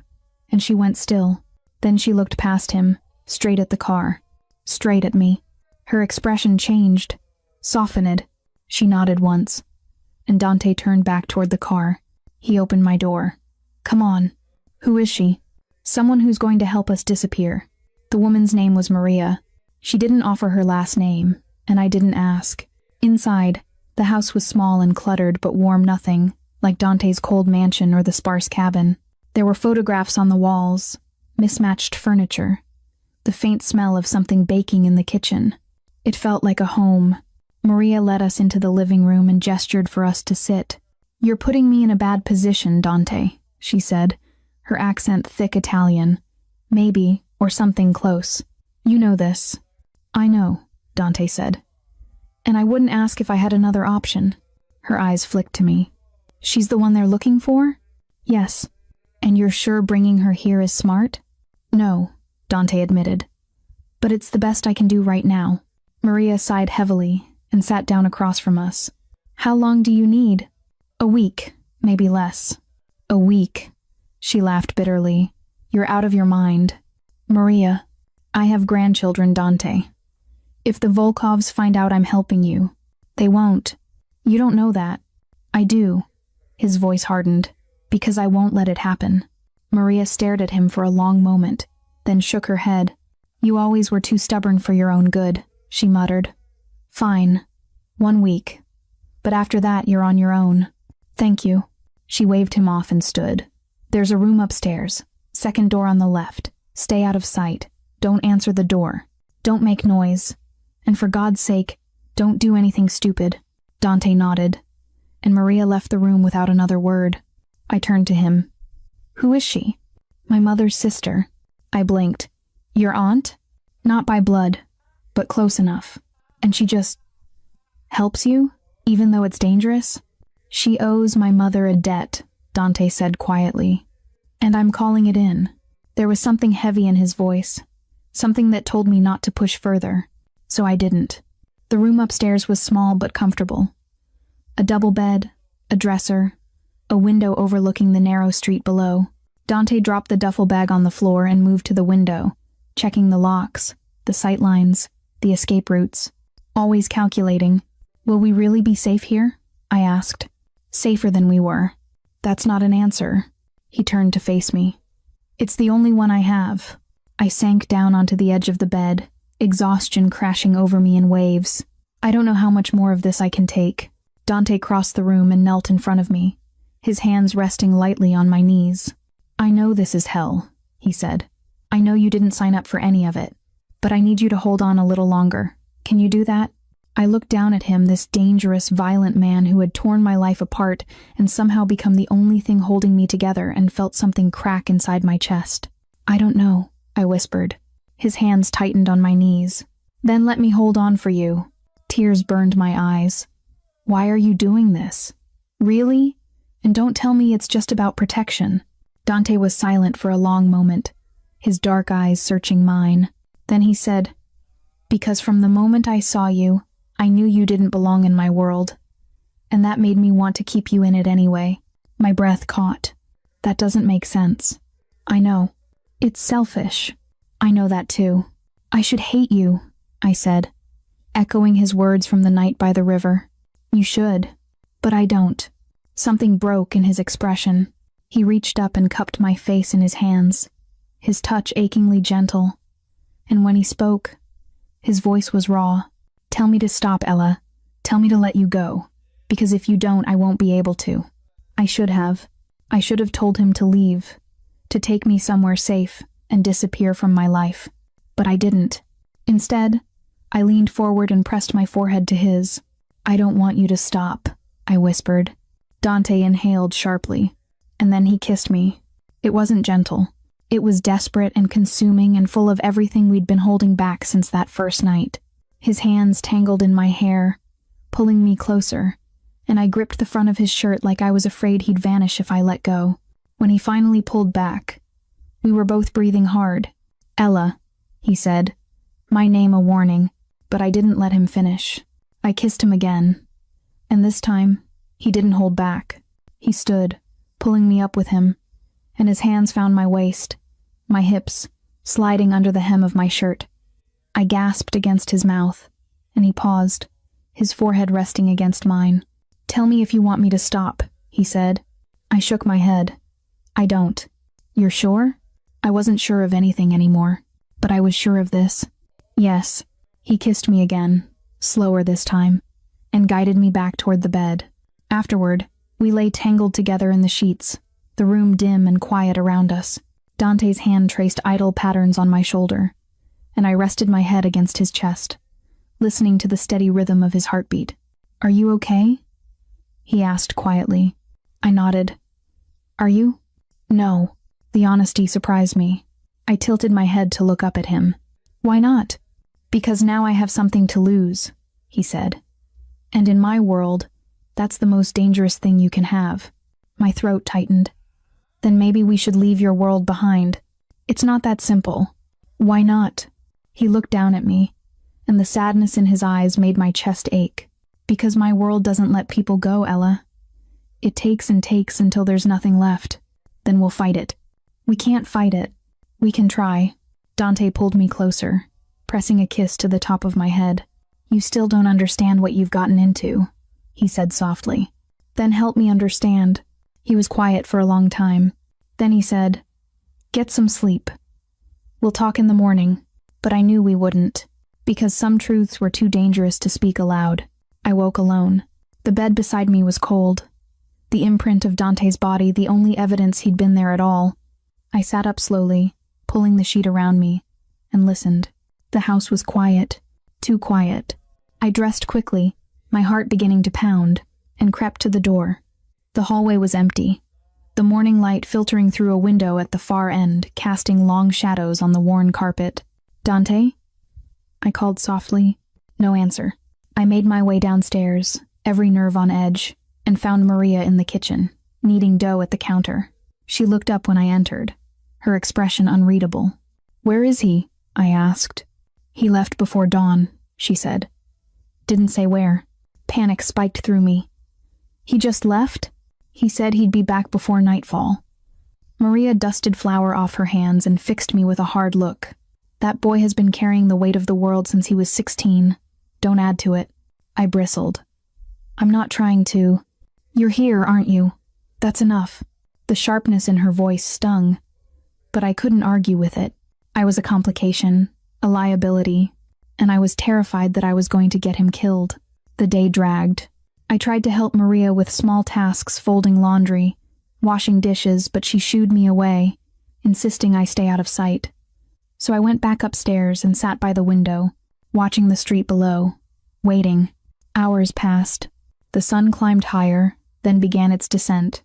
and she went still. Then she looked past him, straight at the car, straight at me. Her expression changed, softened. She nodded once, and Dante turned back toward the car. He opened my door. "Come on." "Who is she?" "Someone who's going to help us disappear." The woman's name was Maria. She didn't offer her last name, and I didn't ask. Inside, the house was small and cluttered but warm, nothing like Dante's cold mansion or the sparse cabin. There were photographs on the walls, mismatched furniture, the faint smell of something baking in the kitchen. It felt like a home. Maria led us into the living room and gestured for us to sit. "You're putting me in a bad position, Dante," she said, her accent thick Italian. "Maybe, or something close. You know this." "I know," Dante said. "And I wouldn't ask if I had another option." Her eyes flicked to me. "She's the one they're looking for?" "Yes." "And you're sure bringing her here is smart?" "No," Dante admitted. "But it's the best I can do right now." Maria sighed heavily and sat down across from us. "How long do you need?" "A week, maybe less." "A week?" She laughed bitterly. "You're out of your mind." "Maria, I have grandchildren, Dante. If the Volkovs find out I'm helping you, they won't. You don't know that." "I do." His voice hardened. "Because I won't let it happen." Maria stared at him for a long moment, then shook her head. "You always were too stubborn for your own good," she muttered. "Fine. 1 week. But after that, you're on your own." "Thank you." She waved him off and stood. "There's a room upstairs. Second door on the left. Stay out of sight. Don't answer the door. Don't make noise. And for God's sake, don't do anything stupid." Dante nodded, and Maria left the room without another word. I turned to him. "Who is she?" "My mother's sister." I blinked. "Your aunt?" "Not by blood, but close enough. And she just helps you, even though it's dangerous?" "She owes my mother a debt," Dante said quietly. "And I'm calling it in." There was something heavy in his voice, something that told me not to push further, so I didn't. The room upstairs was small but comfortable. A double bed, a dresser, a window overlooking the narrow street below. Dante dropped the duffel bag on the floor and moved to the window, checking the locks, the sight lines, the escape routes, always calculating. "Will we really be safe here?" I asked. "Safer than we were." "That's not an answer." He turned to face me. "It's the only one I have." I sank down onto the edge of the bed, exhaustion crashing over me in waves. "I don't know how much more of this I can take." Dante crossed the room and knelt in front of me, his hands resting lightly on my knees. "I know this is hell," he said. "I know you didn't sign up for any of it, but I need you to hold on a little longer. Can you do that?" I looked down at him, this dangerous, violent man who had torn my life apart and somehow become the only thing holding me together, and felt something crack inside my chest. "I don't know," I whispered. His hands tightened on my knees. "Then let me hold on for you." Tears burned my eyes. "Why are you doing this? Really? And don't tell me it's just about protection." Dante was silent for a long moment, his dark eyes searching mine. Then he said, "Because from the moment I saw you, I knew you didn't belong in my world, and that made me want to keep you in it anyway." My breath caught. "That doesn't make sense." "I know. It's selfish." "I know that too." "I should hate you," I said, echoing his words from the night by the river. "You should, but I don't." Something broke in his expression. He reached up and cupped my face in his hands, his touch achingly gentle. And when he spoke, his voice was raw. "Tell me to stop, Ella. Tell me to let you go. Because if you don't, I won't be able to." I should have. I should have told him to leave, to take me somewhere safe and disappear from my life. But I didn't. Instead, I leaned forward and pressed my forehead to his. "I don't want you to stop," I whispered. Dante inhaled sharply, and then he kissed me. It wasn't gentle. It was desperate and consuming and full of everything we'd been holding back since that first night. His hands tangled in my hair, pulling me closer, and I gripped the front of his shirt like I was afraid he'd vanish if I let go. When he finally pulled back, we were both breathing hard. "Ella," he said, my name a warning, but I didn't let him finish. I kissed him again, and this time, he didn't hold back. He stood, pulling me up with him, and his hands found my waist, my hips, sliding under the hem of my shirt. I gasped against his mouth, and he paused, his forehead resting against mine. "Tell me if you want me to stop," he said. I shook my head. "I don't." "You're sure?" I wasn't sure of anything anymore, but I was sure of this. "Yes." He kissed me again, slower this time, and guided me back toward the bed. Afterward, we lay tangled together in the sheets, the room dim and quiet around us. Dante's hand traced idle patterns on my shoulder, and I rested my head against his chest, listening to the steady rhythm of his heartbeat. "Are you okay?" he asked quietly. I nodded. "Are you?" "No." The honesty surprised me. I tilted my head to look up at him. "Why not?" "Because now I have something to lose," he said. "And in my world, that's the most dangerous thing you can have." My throat tightened. "Then maybe we should leave your world behind." "It's not that simple." "Why not?" He looked down at me, and the sadness in his eyes made my chest ache. "Because my world doesn't let people go, Ella. It takes and takes until there's nothing left. Then we'll fight it." "We can't fight it." "We can try." Dante pulled me closer, pressing a kiss to the top of my head. "You still don't understand what you've gotten into," he said softly. "Then help me understand." He was quiet for a long time. Then he said, "Get some sleep. We'll talk in the morning." But I knew we wouldn't, because some truths were too dangerous to speak aloud. I woke alone. The bed beside me was cold. The imprint of Dante's body, the only evidence he'd been there at all. I sat up slowly, pulling the sheet around me, and listened. The house was quiet, too quiet. I dressed quickly, my heart beginning to pound, and crept to the door. The hallway was empty, the morning light filtering through a window at the far end, casting long shadows on the worn carpet. "Dante?" I called softly. No answer. I made my way downstairs, every nerve on edge, and found Maria in the kitchen, kneading dough at the counter. She looked up when I entered, her expression unreadable. "Where is he?" I asked. "He left before dawn," she said. Didn't say where. Panic spiked through me. "He just left?" "He said he'd be back before nightfall." Maria dusted flour off her hands and fixed me with a hard look. "That boy has been carrying the weight of the world since he was 16. Don't add to it." I bristled. "I'm not trying to." "You're here, aren't you? That's enough." The sharpness in her voice stung, but I couldn't argue with it. I was a complication, a liability, and I was terrified that I was going to get him killed. The day dragged. I tried to help Maria with small tasks, folding laundry, washing dishes, but she shooed me away, insisting I stay out of sight. So I went back upstairs and sat by the window, watching the street below, waiting. Hours passed. The sun climbed higher, then began its descent.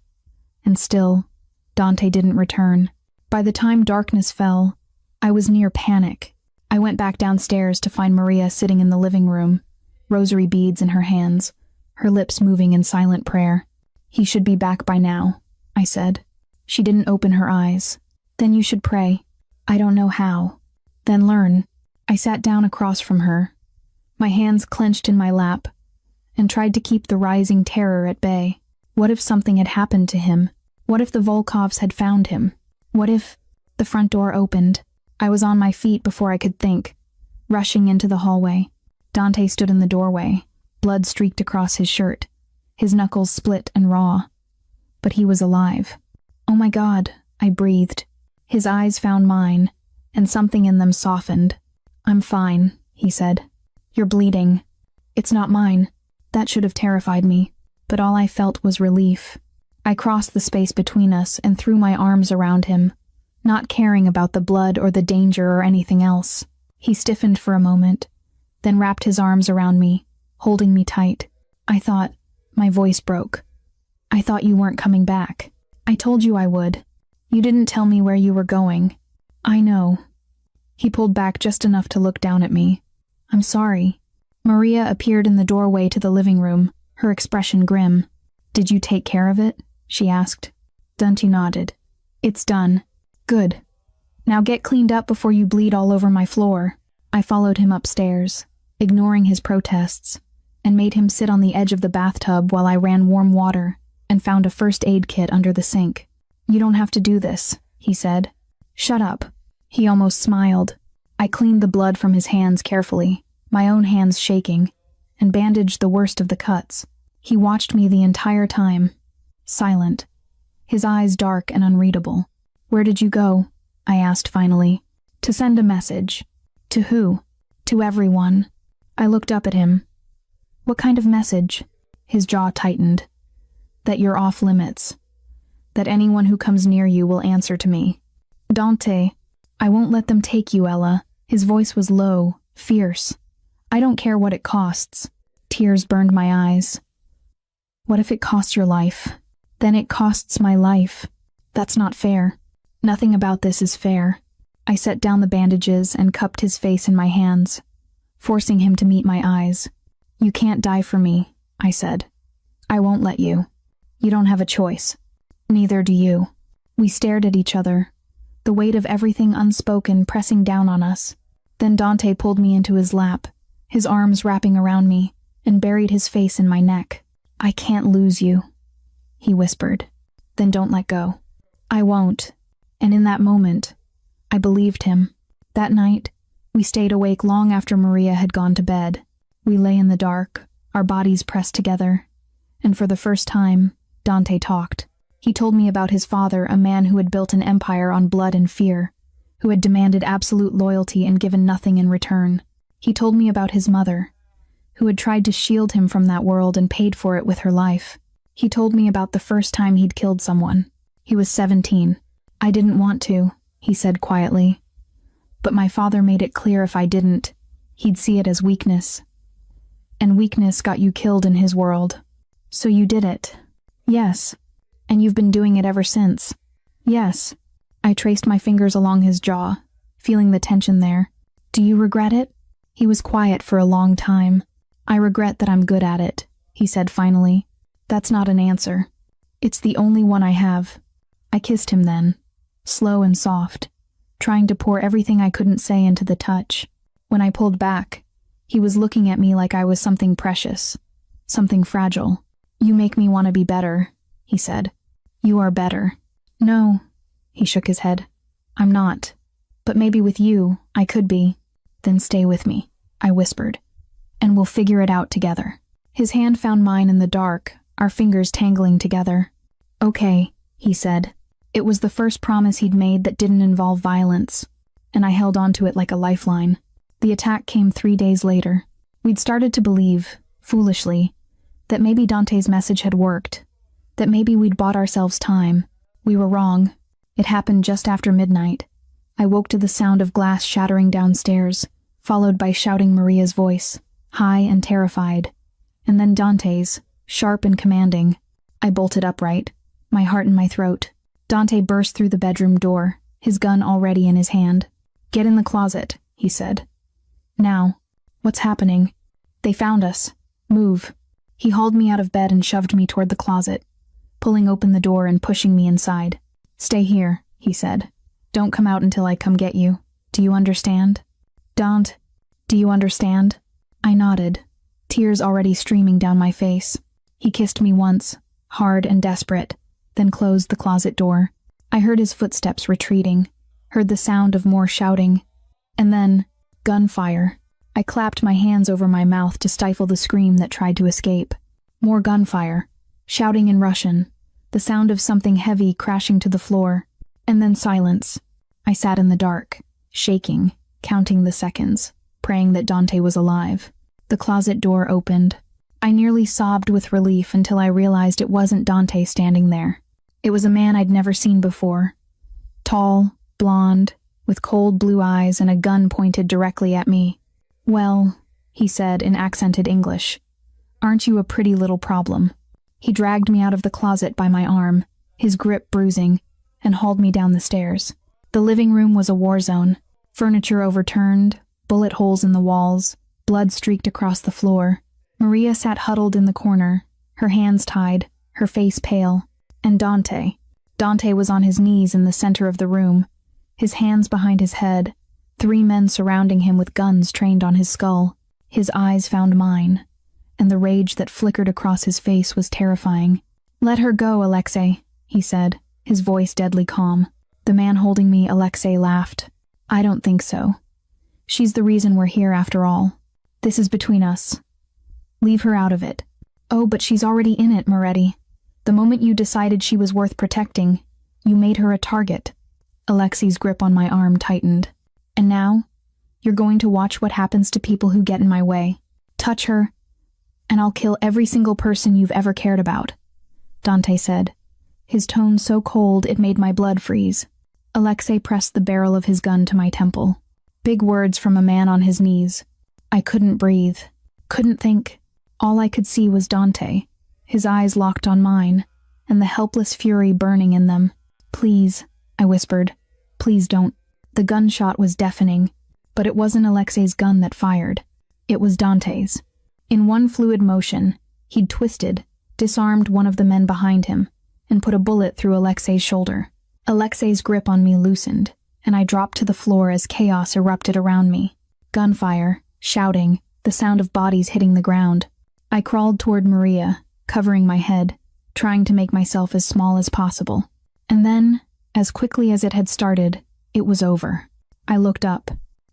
And still, Dante didn't return. By the time darkness fell, I was near panic. I went back downstairs to find Maria sitting in the living room, rosary beads in her hands, her lips moving in silent prayer. "He should be back by now," I said. She didn't open her eyes. "Then you should pray." "I don't know how." "Then learn." I sat down across from her, my hands clenched in my lap, and tried to keep the rising terror at bay. What if something had happened to him? What if the Volkovs had found him? What if... The front door opened. I was on my feet before I could think, rushing into the hallway. Dante stood in the doorway, blood streaked across his shirt, his knuckles split and raw. But he was alive. "Oh my God," I breathed. His eyes found mine, and something in them softened. "I'm fine," he said. "You're bleeding." "It's not mine." That should have terrified me, but all I felt was relief. I crossed the space between us and threw my arms around him, not caring about the blood or the danger or anything else. He stiffened for a moment, then wrapped his arms around me, holding me tight. My voice broke. "I thought you weren't coming back. I told you I would. You didn't tell me where you were going." "I know." He pulled back just enough to look down at me. "I'm sorry." Maria appeared in the doorway to the living room, her expression grim. "Did you take care of it?" she asked. Dante nodded. "It's done." "Good. Now get cleaned up before you bleed all over my floor." I followed him upstairs, ignoring his protests, and made him sit on the edge of the bathtub while I ran warm water and found a first aid kit under the sink. "You don't have to do this," he said. "Shut up." He almost smiled. I cleaned the blood from his hands carefully, my own hands shaking, and bandaged the worst of the cuts. He watched me the entire time, silent, his eyes dark and unreadable. "Where did you go?" I asked finally. "To send a message." "To who?" "To everyone." I looked up at him. "What kind of message?" His jaw tightened. "That you're off limits. That anyone who comes near you will answer to me." "Dante, I won't let them take you, Ella." His voice was low, fierce. "I don't care what it costs." Tears burned my eyes. "What if it costs your life?" "Then it costs my life." "That's not fair." "Nothing about this is fair." I set down the bandages and cupped his face in my hands, forcing him to meet my eyes. "You can't die for me," I said. "I won't let you. You don't have a choice. Neither do you." We stared at each other, the weight of everything unspoken pressing down on us. Then Dante pulled me into his lap, his arms wrapping around me, and buried his face in my neck. "I can't lose you," he whispered. "Then don't let go." "I won't." And in that moment, I believed him. That night, we stayed awake long after Maria had gone to bed. We lay in the dark, our bodies pressed together, and for the first time, Dante talked. He told me about his father, a man who had built an empire on blood and fear, who had demanded absolute loyalty and given nothing in return. He told me about his mother, who had tried to shield him from that world and paid for it with her life. He told me about the first time he'd killed someone. He was 17. "I didn't want to," he said quietly. "But my father made it clear if I didn't, he'd see it as weakness. And weakness got you killed in his world. So you did it." "Yes. And you've been doing it ever since." "Yes." I traced my fingers along his jaw, feeling the tension there. "Do you regret it?" He was quiet for a long time. "I regret that I'm good at it," he said finally. "That's not an answer. It's the only one I have." I kissed him then, slow and soft, trying to pour everything I couldn't say into the touch. When I pulled back, he was looking at me like I was something precious, something fragile. "You make me want to be better," he said. "You are better." "No," he shook his head. "I'm not. But maybe with you, I could be." "Then stay with me," I whispered, "and we'll figure it out together." His hand found mine in the dark, our fingers tangling together. "Okay," he said. It was the first promise he'd made that didn't involve violence, and I held on to it like a lifeline. The attack came 3 days later. We'd started to believe, foolishly, that maybe Dante's message had worked, that maybe we'd bought ourselves time. We were wrong. It happened just after midnight. I woke to the sound of glass shattering downstairs, followed by shouting Maria's voice, high and terrified, and then Dante's, sharp and commanding. I bolted upright, my heart in my throat. Dante burst through the bedroom door, his gun already in his hand. "Get in the closet," he said. "Now." "What's happening?" "They found us. Move." He hauled me out of bed and shoved me toward the closet, pulling open the door and pushing me inside. "Stay here," he said. "Don't come out until I come get you. Do you understand?" "Don't. Do you understand?" I nodded, tears already streaming down my face. He kissed me once, hard and desperate, then closed the closet door. I heard his footsteps retreating, heard the sound of more shouting, and then gunfire. I clapped my hands over my mouth to stifle the scream that tried to escape. More gunfire, shouting in Russian, the sound of something heavy crashing to the floor, and then silence. I sat in the dark, shaking, counting the seconds, praying that Dante was alive. The closet door opened. I nearly sobbed with relief until I realized it wasn't Dante standing there. It was a man I'd never seen before. Tall, blonde, with cold blue eyes and a gun pointed directly at me. "Well," he said in accented English, "aren't you a pretty little problem?" He dragged me out of the closet by my arm, his grip bruising, and hauled me down the stairs. The living room was a war zone. Furniture overturned, bullet holes in the walls, Blood streaked across the floor. Maria sat huddled in the corner, her hands tied, her face pale. And Dante. Dante was on his knees in the center of the room, his hands behind his head, 3 men surrounding him with guns trained on his skull. His eyes found mine, and the rage that flickered across his face was terrifying. "Let her go, Alexei," he said, his voice deadly calm. The man holding me, Alexei, laughed. "I don't think so. She's the reason we're here after all. This is between us. Leave her out of it." "Oh, but she's already in it, Moretti. The moment you decided she was worth protecting, you made her a target." Alexei's grip on my arm tightened. "And now, you're going to watch what happens to people who get in my way. Touch her, and I'll kill every single person you've ever cared about," Dante said, his tone so cold it made my blood freeze. Alexei pressed the barrel of his gun to my temple. Big words from a man on his knees. I couldn't breathe, couldn't think. All I could see was Dante, his eyes locked on mine, and the helpless fury burning in them. "Please," I whispered. "Please don't." The gunshot was deafening, but it wasn't Alexei's gun that fired. It was Dante's. In one fluid motion, he'd twisted, disarmed one of the men behind him, and put a bullet through Alexei's shoulder. Alexei's grip on me loosened, and I dropped to the floor as chaos erupted around me. Gunfire, shouting, the sound of bodies hitting the ground. I crawled toward Maria, covering my head, trying to make myself as small as possible. And then, as quickly as it had started, it was over. I looked up.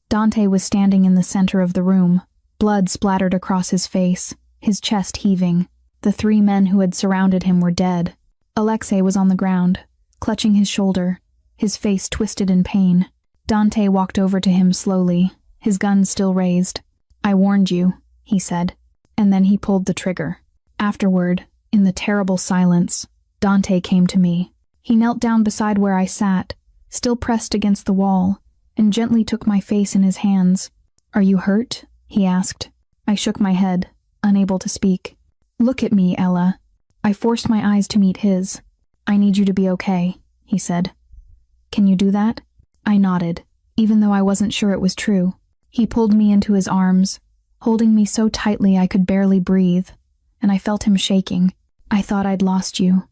Dante was standing in the center of the room, blood splattered across his face, his chest heaving. The 3 men who had surrounded him were dead. Alexei was on the ground, clutching his shoulder, his face twisted in pain. Dante walked over to him slowly, his gun still raised. "I warned you," he said, and then he pulled the trigger. Afterward, in the terrible silence, Dante came to me. He knelt down beside where I sat, still pressed against the wall, and gently took my face in his hands. "Are you hurt?" he asked. I shook my head, unable to speak. "Look at me, Ella." I forced my eyes to meet his. "I need you to be okay," he said. "Can you do that?" I nodded, even though I wasn't sure it was true. He pulled me into his arms, holding me so tightly I could barely breathe, and I felt him shaking. "I thought I'd lost you,"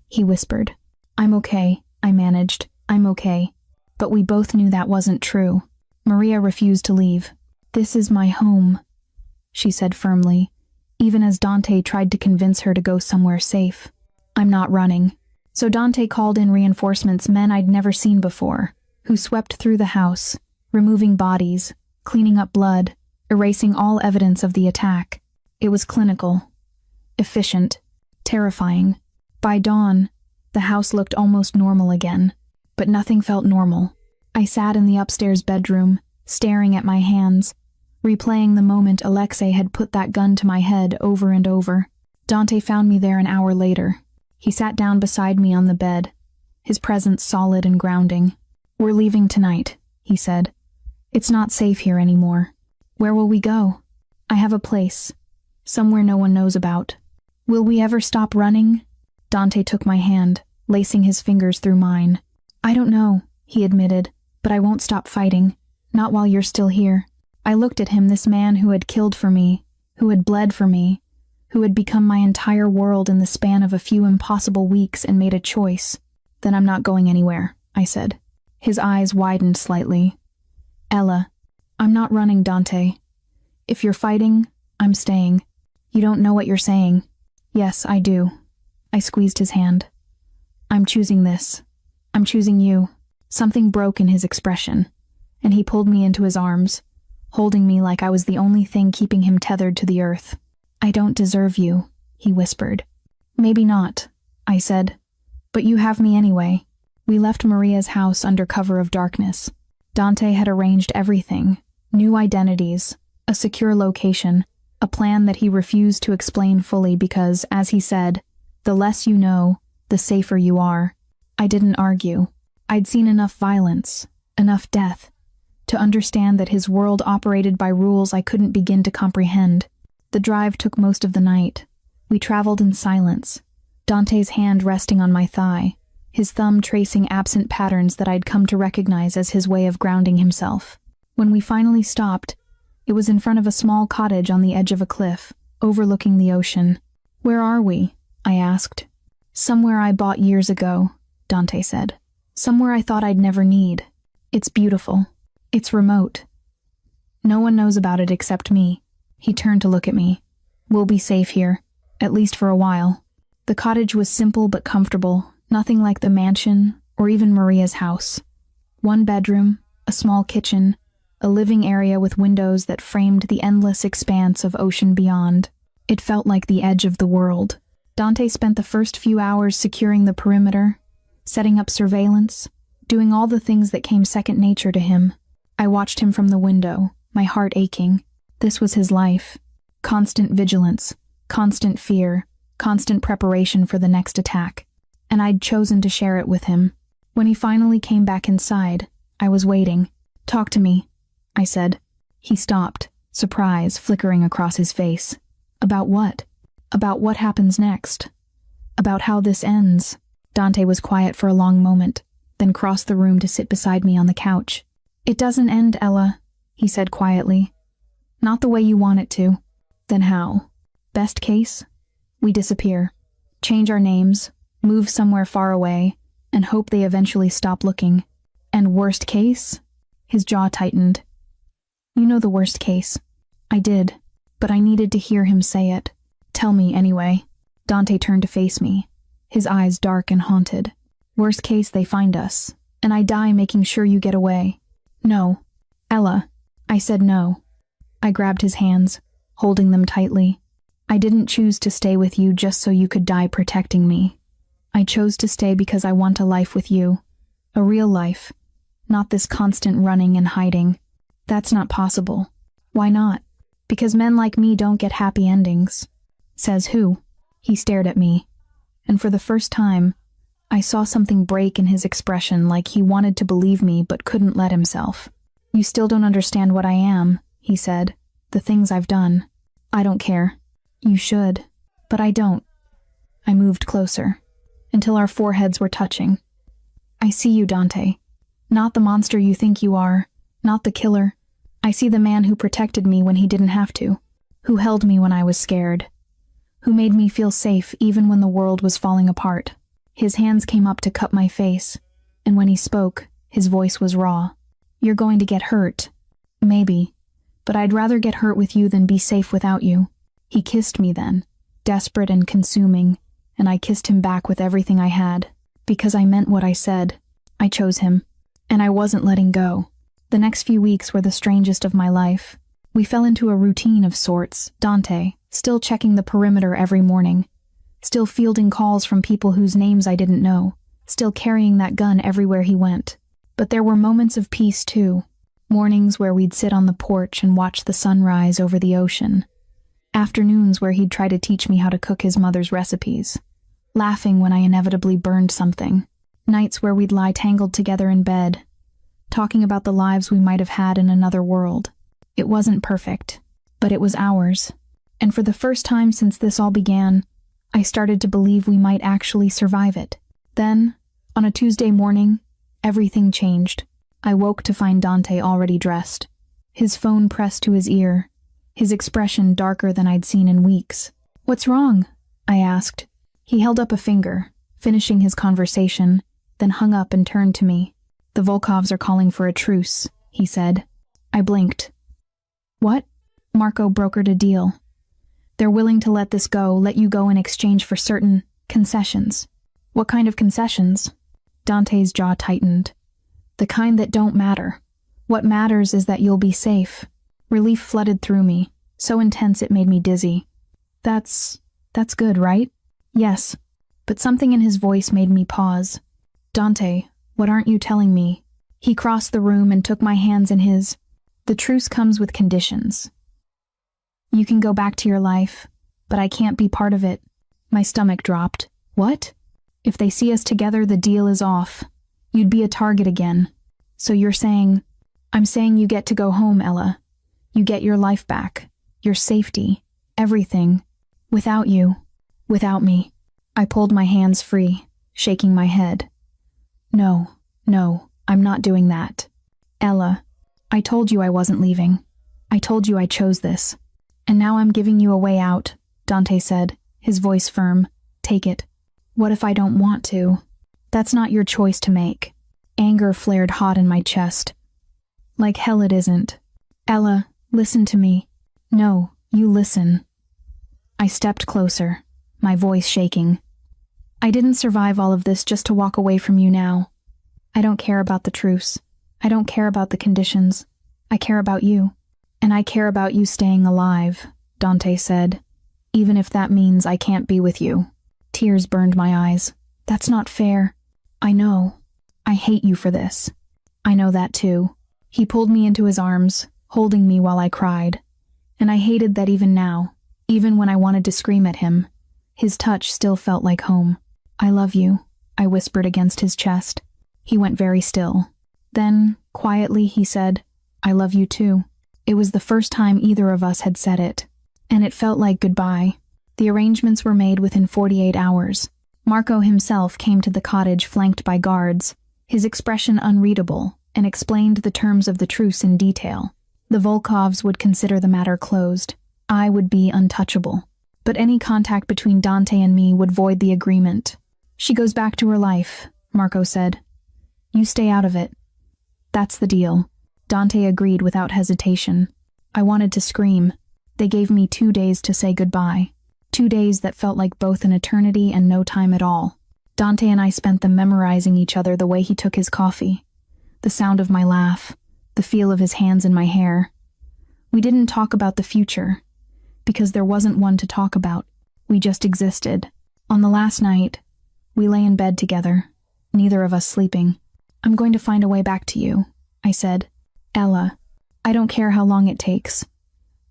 he whispered. "I'm okay," I managed. "I'm okay." But we both knew that wasn't true. Maria refused to leave. "This is my home," she said firmly, even as Dante tried to convince her to go somewhere safe. "I'm not running." So Dante called in reinforcements, men I'd never seen before, who swept through the house, removing bodies, cleaning up blood, erasing all evidence of the attack. It was clinical, efficient, terrifying. By dawn, the house looked almost normal again, but nothing felt normal. I sat in the upstairs bedroom, staring at my hands, replaying the moment Alexei had put that gun to my head over and over. Dante found me there an hour later. He sat down beside me on the bed, his presence solid and grounding. "We're leaving tonight," he said. "It's not safe here anymore." "Where will we go?" "I have a place, somewhere no one knows about." "Will we ever stop running?" Dante took my hand, lacing his fingers through mine. "I don't know," he admitted, "but I won't stop fighting. Not while you're still here." I looked at him, this man who had killed for me, who had bled for me, who had become my entire world in the span of a few impossible weeks, and made a choice. "Then I'm not going anywhere," I said. His eyes widened slightly. "Ella, I'm not running, Dante. If you're fighting, I'm staying. You don't know what you're saying." "Yes, I do." I squeezed his hand. "I'm choosing this. I'm choosing you." Something broke in his expression, and he pulled me into his arms, holding me like I was the only thing keeping him tethered to the earth. "I don't deserve you," he whispered. "Maybe not," I said, "but you have me anyway." We left Maria's house under cover of darkness. Dante had arranged everything, new identities, a secure location, a plan that he refused to explain fully because, as he said, the less you know, the safer you are. I didn't argue. I'd seen enough violence, enough death, to understand that his world operated by rules I couldn't begin to comprehend. The drive took most of the night. We traveled in silence, Dante's hand resting on my thigh, his thumb tracing absent patterns that I'd come to recognize as his way of grounding himself. When we finally stopped, It was in front of a small cottage on the edge of a cliff, overlooking the ocean. "Where are we?" I asked. "Somewhere I bought years ago," Dante said. "Somewhere I thought I'd never need. It's beautiful. It's remote. No one knows about it except me." He turned to look at me. "We'll be safe here, at least for a while." The cottage was simple but comfortable, nothing like the mansion or even Maria's house. One bedroom, a small kitchen, a living area with windows that framed the endless expanse of ocean beyond. It felt like the edge of the world. Dante spent the first few hours securing the perimeter, setting up surveillance, doing all the things that came second nature to him. I watched him from the window, my heart aching. This was his life. Constant vigilance, constant fear, constant preparation for the next attack. And I'd chosen to share it with him. When he finally came back inside, I was waiting. "Talk to me," I said. He stopped, surprise flickering across his face. "About what?" "About what happens next. About how this ends." Dante was quiet for a long moment, then crossed the room to sit beside me on the couch. "It doesn't end, Ella," he said quietly. "Not the way you want it to." "Then how?" "Best case? We disappear. Change our names, move somewhere far away, and hope they eventually stop looking. And worst case?" His jaw tightened. "You know the worst case." I did, but I needed to hear him say it. "Tell me, anyway." Dante turned to face me, his eyes dark and haunted. "Worst case, they find us, and I die making sure you get away." "No. Ella." I said no. I grabbed his hands, holding them tightly. "I didn't choose to stay with you just so you could die protecting me. I chose to stay because I want a life with you. A real life. Not this constant running and hiding. That's not possible." "Why not?" "Because men like me don't get happy endings." "Says who?" He stared at me, and for the first time, I saw something break in his expression, like he wanted to believe me but couldn't let himself. "You still don't understand what I am," he said. "The things I've done." "I don't care." "You should." "But I don't." I moved closer, until our foreheads were touching. "I see you, Dante. Not the monster you think you are, not the killer. I see the man who protected me when he didn't have to, who held me when I was scared, who made me feel safe even when the world was falling apart." His hands came up to cup my face, and when he spoke, his voice was raw. "You're going to get hurt. Maybe. But I'd rather get hurt with you than be safe without you." He kissed me then, desperate and consuming, and I kissed him back with everything I had, because I meant what I said. I chose him, and I wasn't letting go. The next few weeks were the strangest of my life. We fell into a routine of sorts, Dante, still checking the perimeter every morning, still fielding calls from people whose names I didn't know, still carrying that gun everywhere he went. But there were moments of peace too, mornings where we'd sit on the porch and watch the sunrise over the ocean, afternoons where he'd try to teach me how to cook his mother's recipes, laughing when I inevitably burned something, nights where we'd lie tangled together in bed, talking about the lives we might have had in another world. It wasn't perfect, but it was ours. And for the first time since this all began, I started to believe we might actually survive it. Then, on a Tuesday morning, everything changed. I woke to find Dante already dressed, his phone pressed to his ear, his expression darker than I'd seen in weeks. "What's wrong?" I asked. He held up a finger, finishing his conversation, then hung up and turned to me. "The Volkovs are calling for a truce," he said. I blinked. "What?" "Marco brokered a deal. They're willing to let this go, let you go in exchange for certain concessions." "What kind of concessions?" Dante's jaw tightened. "The kind that don't matter. What matters is that you'll be safe." Relief flooded through me, so intense it made me dizzy. That's good, right?" "Yes." But something in his voice made me pause. "Dante, what aren't you telling me?" He crossed the room and took my hands in his. "The truce comes with conditions. You can go back to your life, but I can't be part of it." My stomach dropped. "What?" "If they see us together, the deal is off. You'd be a target again. So you're saying..." "I'm saying you get to go home, Ella. You get your life back, your safety, everything. Without you. Without me." I pulled my hands free, shaking my head. No, I'm not doing that. "Ella, I told you I wasn't leaving. I told you I chose this. And now I'm giving you a way out, Dante said, his voice firm. Take it. What if I don't want to? That's not your choice to make. Anger flared hot in my chest. Like hell it isn't. Ella, listen to me. No, you listen. I stepped closer, my voice shaking. I didn't survive all of this just to walk away from you now. I don't care about the truce. I don't care about the conditions. I care about you. And I care about you staying alive, Dante said, even if that means I can't be with you. Tears burned my eyes. That's not fair. I know. I hate you for this. I know that too. He pulled me into his arms, holding me while I cried. And I hated that even now, even when I wanted to scream at him, his touch still felt like home. I love you, I whispered against his chest. He went very still. Then, quietly, he said, I love you too. It was the first time either of us had said it. And it felt like goodbye. The arrangements were made within 48 hours. Marco himself came to the cottage flanked by guards, his expression unreadable, and explained the terms of the truce in detail. The Volkovs would consider the matter closed. I would be untouchable. But any contact between Dante and me would void the agreement. She goes back to her life, Marco said. You stay out of it. That's the deal. Dante agreed without hesitation. I wanted to scream. They gave me 2 days to say goodbye. 2 days that felt like both an eternity and no time at all. Dante and I spent them memorizing each other the way he took his coffee, the sound of my laugh, the feel of his hands in my hair. We didn't talk about the future, because there wasn't one to talk about. We just existed. On the last night, we lay in bed together, neither of us sleeping. I'm going to find a way back to you, I said. Ella, I don't care how long it takes.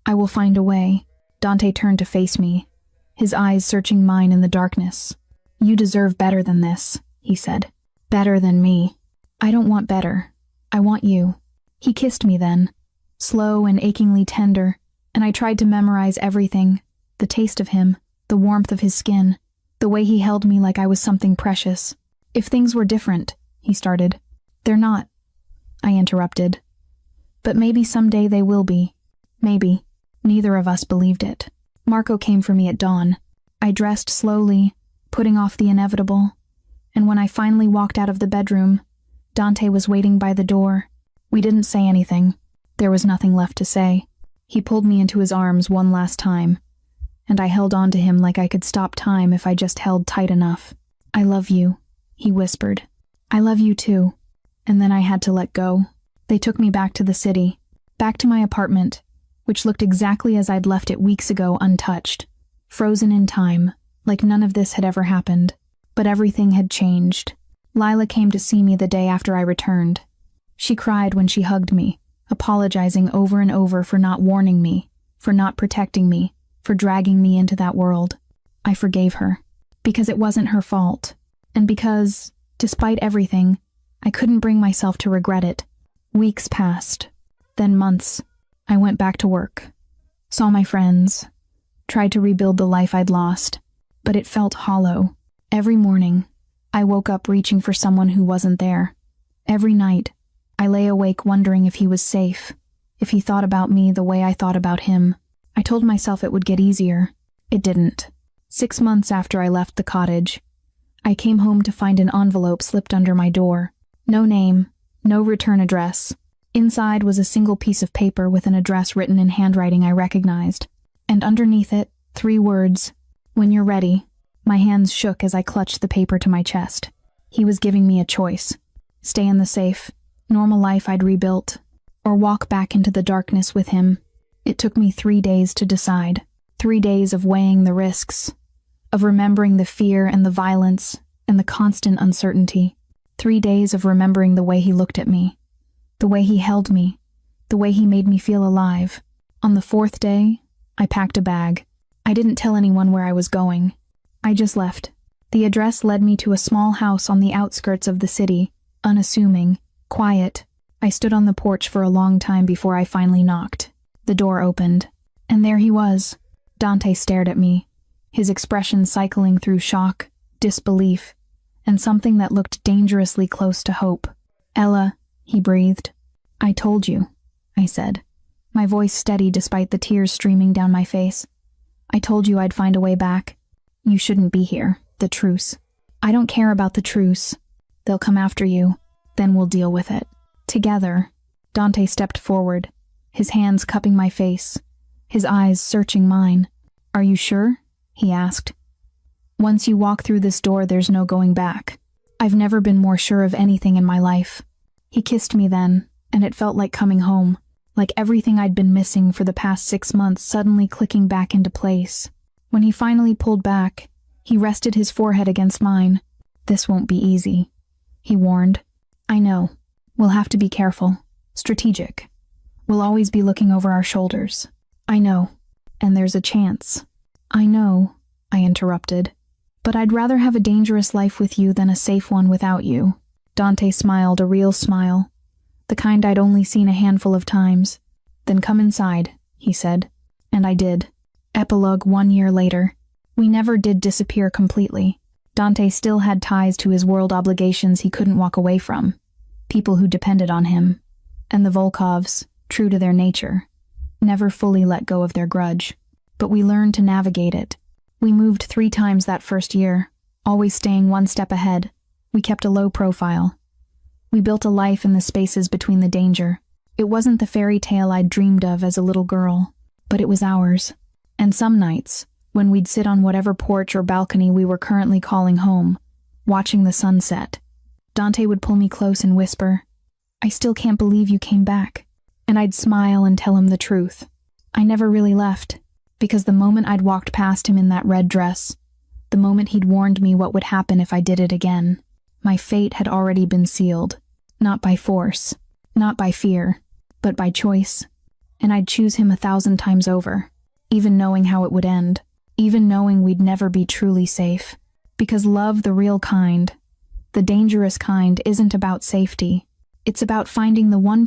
I will find a way. Dante turned to face me, his eyes searching mine in the darkness. You deserve better than this, he said. Better than me. I don't want better. I want you. He kissed me then, slow and achingly tender, and I tried to memorize everything, the taste of him, the warmth of his skin, the way he held me like I was something precious. If things were different, he started. They're not, I interrupted. But maybe someday they will be. Maybe. Neither of us believed it. Marco came for me at dawn. I dressed slowly, putting off the inevitable, and when I finally walked out of the bedroom, Dante was waiting by the door. We didn't say anything. There was nothing left to say. He pulled me into his arms one last time, and I held on to him like I could stop time if I just held tight enough. I love you, he whispered. I love you too. And then I had to let go. They took me back to the city, back to my apartment, which looked exactly as I'd left it weeks ago, untouched, frozen in time, like none of this had ever happened. But everything had changed. Lila came to see me the day after I returned. She cried when she hugged me, apologizing over and over for not warning me, for not protecting me, for dragging me into that world. I forgave her, because it wasn't her fault, and because, despite everything, I couldn't bring myself to regret it. Weeks passed, then months. I went back to work, saw my friends, tried to rebuild the life I'd lost, but it felt hollow. Every morning, I woke up reaching for someone who wasn't there. Every night, I lay awake wondering if he was safe, if he thought about me the way I thought about him. I told myself it would get easier. It didn't. 6 months after I left the cottage, I came home to find an envelope slipped under my door. No name, no return address. Inside was a single piece of paper with an address written in handwriting I recognized, and underneath it, 3 words, "When you're ready." My hands shook as I clutched the paper to my chest. He was giving me a choice. Stay in the safe, normal life I'd rebuilt, or walk back into the darkness with him. It took me 3 days to decide. 3 days of weighing the risks, of remembering the fear and the violence and the constant uncertainty. 3 days of remembering the way he looked at me, the way he held me, the way he made me feel alive. On the 4th day, I packed a bag. I didn't tell anyone where I was going. I just left. The address led me to a small house on the outskirts of the city, unassuming, quiet. I stood on the porch for a long time before I finally knocked. The door opened, and there he was. Dante stared at me, his expression cycling through shock, disbelief, and something that looked dangerously close to hope. "Ella," he breathed. "I told you," I said. my voice steady despite the tears streaming down my face. I told you I'd find a way back. You shouldn't be here. The truce. I don't care about the truce. They'll come after you. Then we'll deal with it. Together. Dante stepped forward, his hands cupping my face, his eyes searching mine. Are you sure? He asked. Once you walk through this door, there's no going back. I've never been more sure of anything in my life. He kissed me then, and it felt like coming home, like everything I'd been missing for the past 6 months suddenly clicking back into place. When he finally pulled back, he rested his forehead against mine. This won't be easy, he warned. I know. We'll have to be careful. Strategic. We'll always be looking over our shoulders. I know. And there's a chance. I know, I interrupted. But I'd rather have a dangerous life with you than a safe one without you. Dante smiled, a real smile, the kind I'd only seen a handful of times. Then come inside, he said. And I did. Epilogue 1 year later. We never did disappear completely. Dante still had ties to his world obligations he couldn't walk away from. People who depended on him. And the Volkovs, true to their nature, never fully let go of their grudge. But we learned to navigate it. We moved 3 times that first year, always staying one step ahead. We kept a low profile. We built a life in the spaces between the danger. It wasn't the fairy tale I'd dreamed of as a little girl, but it was ours. And some nights, when we'd sit on whatever porch or balcony we were currently calling home, watching the sunset, Dante would pull me close and whisper, I still can't believe you came back. And I'd smile and tell him the truth. I never really left, because the moment I'd walked past him in that red dress, the moment he'd warned me what would happen if I did it again, my fate had already been sealed. Not by force, not by fear, but by choice. And I'd choose him 1,000 times over, even knowing how it would end, even knowing we'd never be truly safe. Because love, the real kind, the dangerous kind, isn't about safety. It's about finding the one